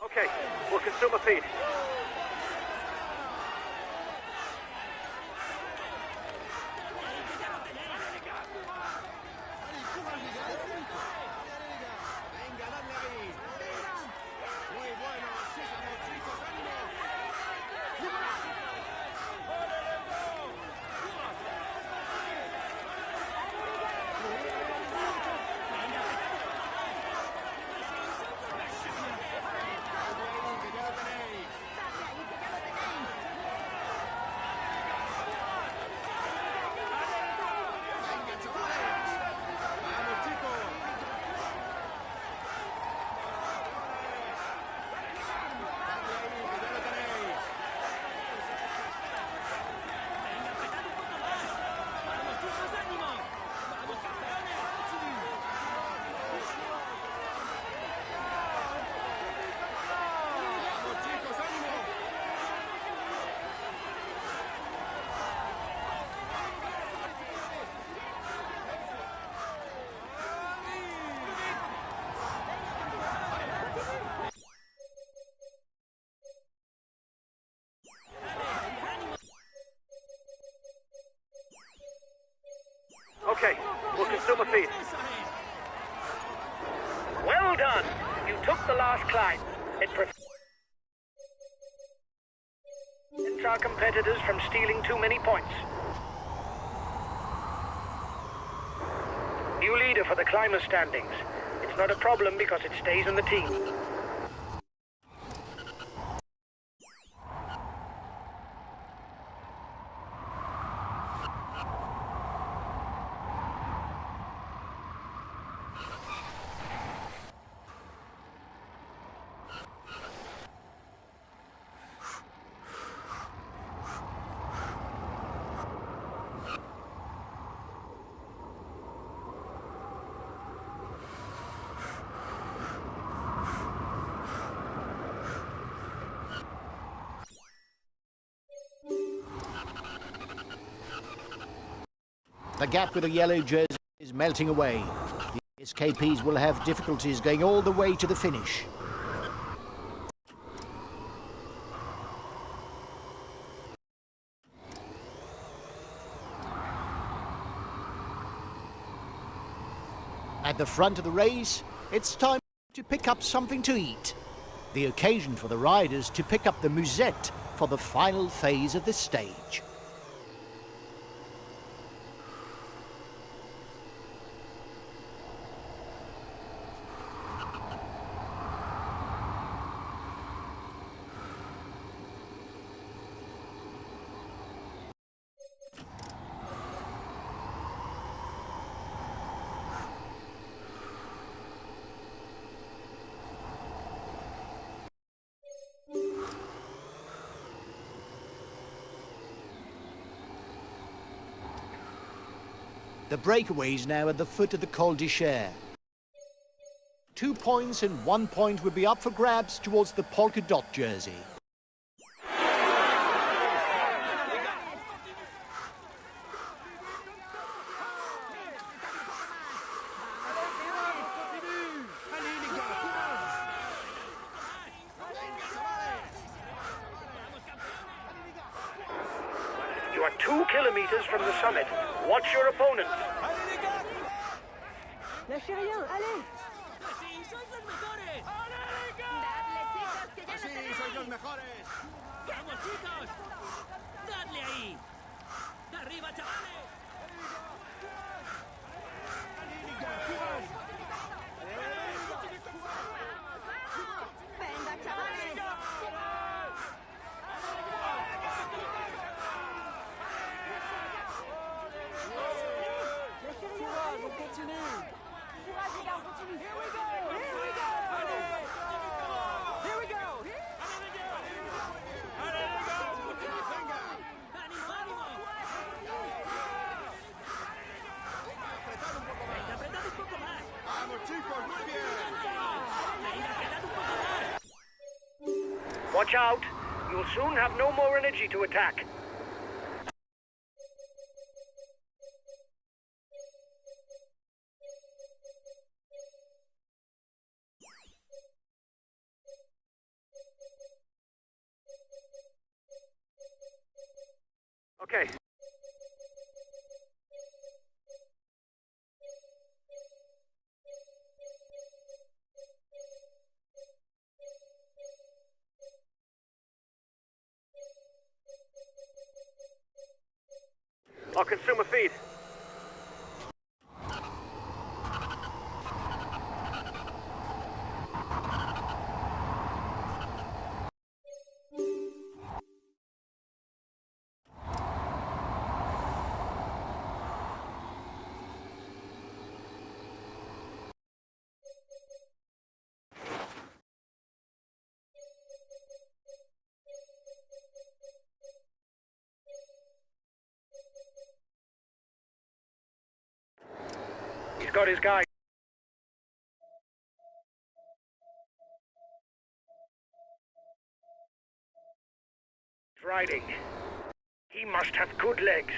Okay, we'll consume a feed. ¡Venga, dale ahí! ¡Muy bueno! ¡Sí, señor, chicos! ¡Ánimo! ¡Que ya lo tenéis! Okay, we'll consume a feed. Well done. You took the last climb. It prevents our competitors from stealing too many points. New leader for the climber standings. It's not a problem because it stays in the team. The gap with the yellow jersey is melting away. The SKPs will have difficulties going all the way to the finish. At the front of the race, it's time to pick up something to eat. The occasion for the riders to pick up the musette for the final phase of the stage. The breakaways now at the foot of the Col d'Icher. 2 points and 1 point will be up for grabs towards the polka dot jersey. You are 2 kilometers from the summit. Watch your opponents. Lâchez rien, allez! ¡Sí, sois los mejores! ¡Dadle, chicos, que ya no Sí, tenéis! sois los mejores. ¡Vamos, chicos! ¡Dadle ahí! ¡Arriba, chavales! ¡Venga, chavales! Lâchez rien, allez! On continue! Courage, les gars, on continue! Here we go! Here we go! Here we go! ¡Ánimo, ánimo! ¡Venga, apretad un poco más! Vamos, chicos, muy bien. ¡Venga, apretad un poco más! Watch out. You'll soon have no more energy to attack. Okay. I'll consume a feed. He's got his guy. Riding. He must have good legs.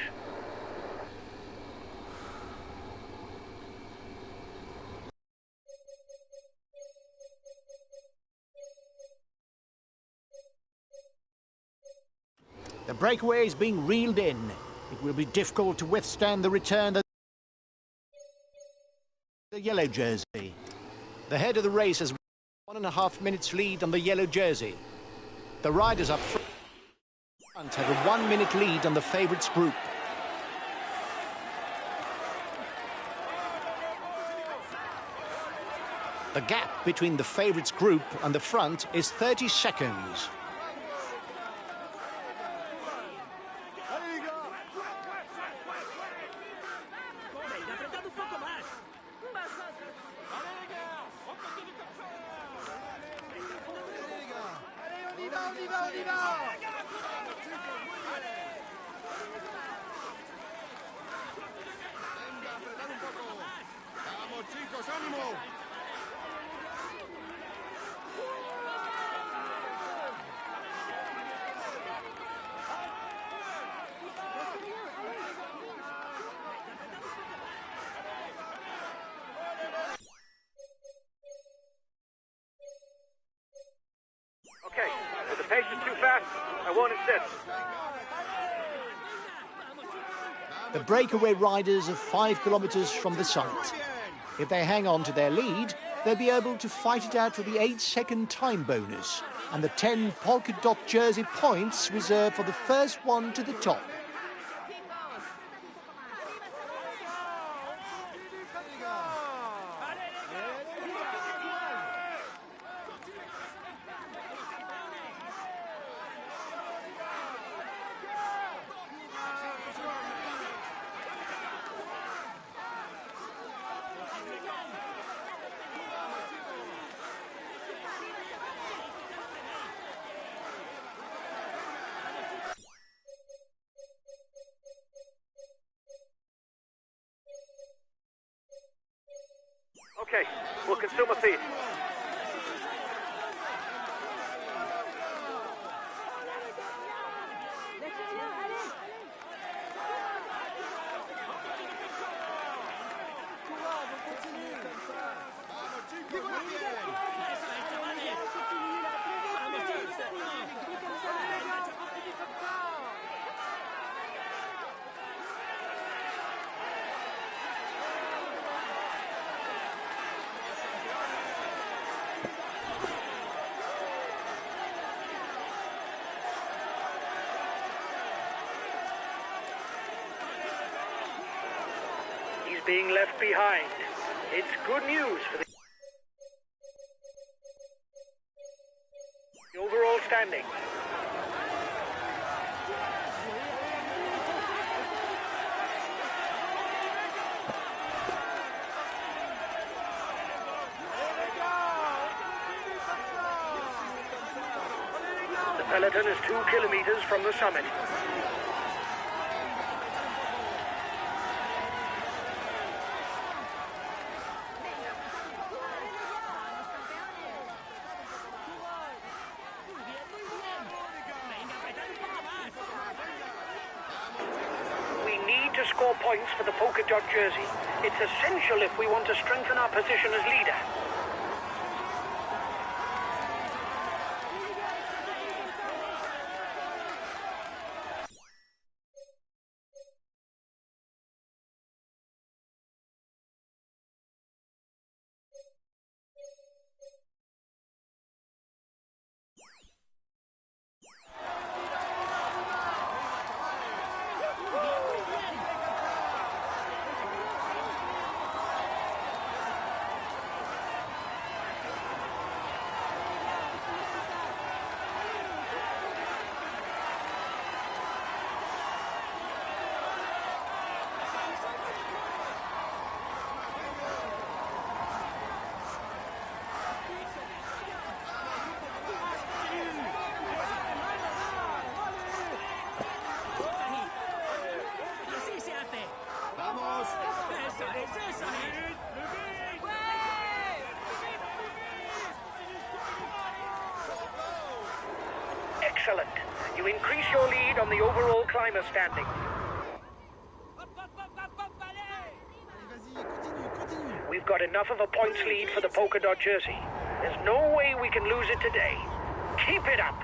The breakaway is being reeled in. It will be difficult to withstand the return that The yellow jersey. The head of the race has 1.5 minutes lead on the yellow jersey. The riders up front have a 1 minute lead on the favourites group. The gap between the favourites group and the front is 30 seconds. Venga, apretad un poco más. Vamos, chicos, ánimo. Okay, if the pace is too fast, I won't insist. The breakaway riders are 5 kilometres from the summit. If they hang on to their lead, they'll be able to fight it out for the 8-second time bonus and the 10 polka dot jersey points reserved for the first one to the top. Okay, we'll consume a feed. He's being left behind. It's good news for the overall standing. The peloton is 2 kilometers from the summit. We need to score points for the polka dot jersey. It's essential if we want to strengthen our position as leader. Así se hace. Vamos. Eso es, eso es. Excellent. You increase your lead on the overall climber standing. Hop, hop, hop, hop, hop, allez. Vas-y, continue. We've got enough of a points lead for the polka dot jersey. There's no way we can lose it today. Keep it up.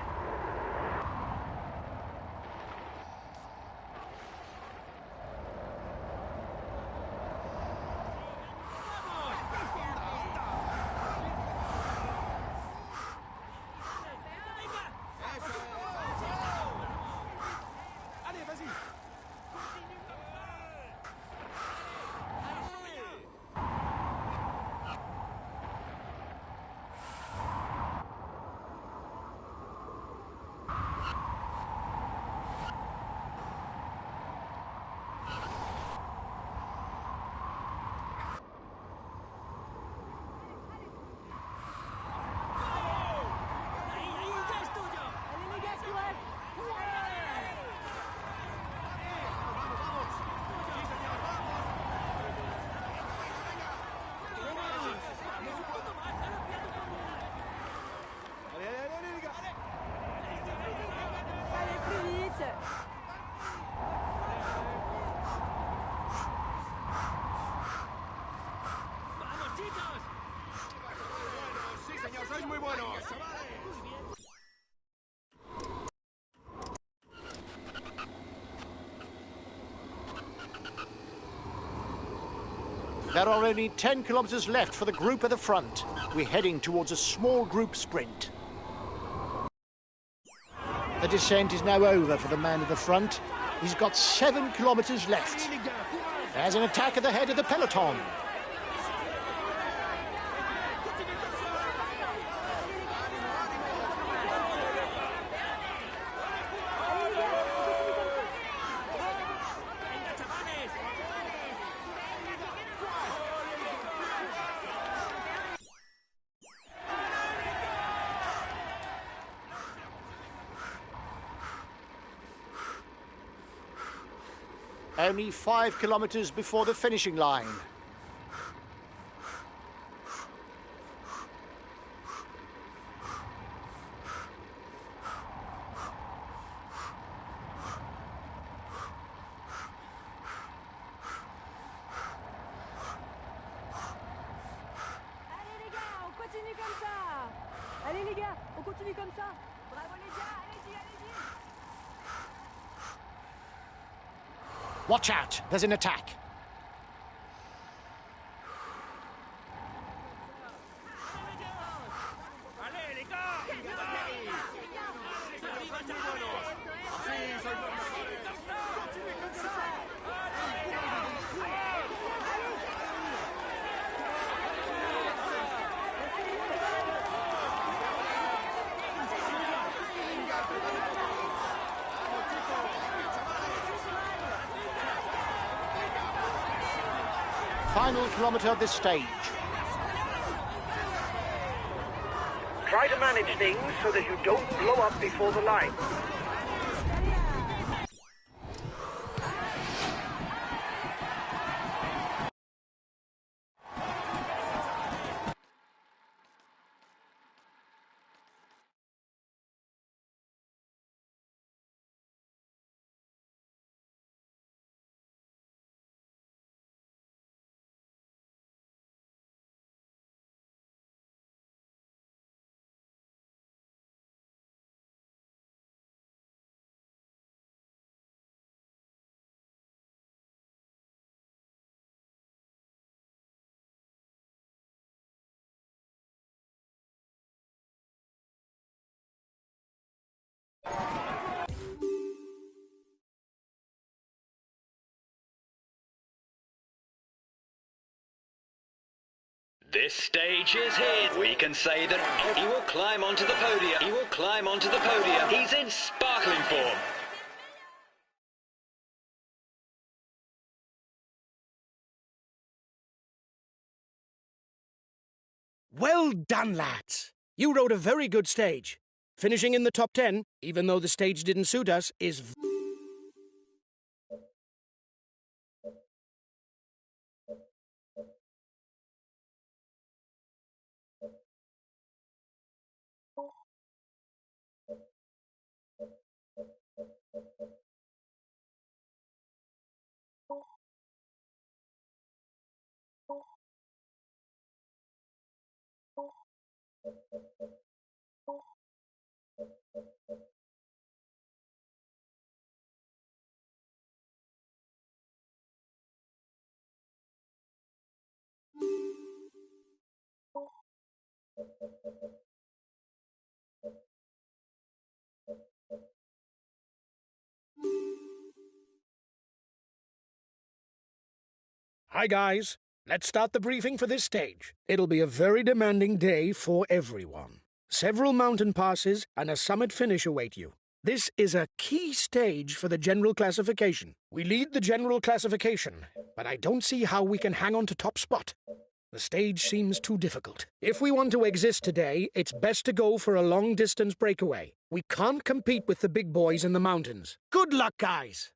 There are only 10 kilometres left for the group at the front. We're heading towards a small group sprint. The descent is now over for the man at the front. He's got 7 kilometres left. There's an attack at the head of the peloton. Only 5 kilometres before the finishing line. Allez les gars, on continue comme ça. Allez les gars, on continue comme ça. Bravo les gars, allez-y, allez-y. Watch out, there's an attack. Final kilometre of this stage. Try to manage things so that you don't blow up before the line. This stage is his. We can say that he will climb onto the podium. He will climb onto the podium. He's in sparkling form. Well done, lads. You rode a very good stage. Finishing in the top 10, even though the stage didn't suit us, is... Hi, guys. Let's start the briefing for this stage. It'll be a very demanding day for everyone. Several mountain passes and a summit finish await you. This is a key stage for the general classification. We lead the general classification, but I don't see how we can hang on to top spot. The stage seems too difficult. If we want to exist today, it's best to go for a long-distance breakaway. We can't compete with the big boys in the mountains. Good luck, guys!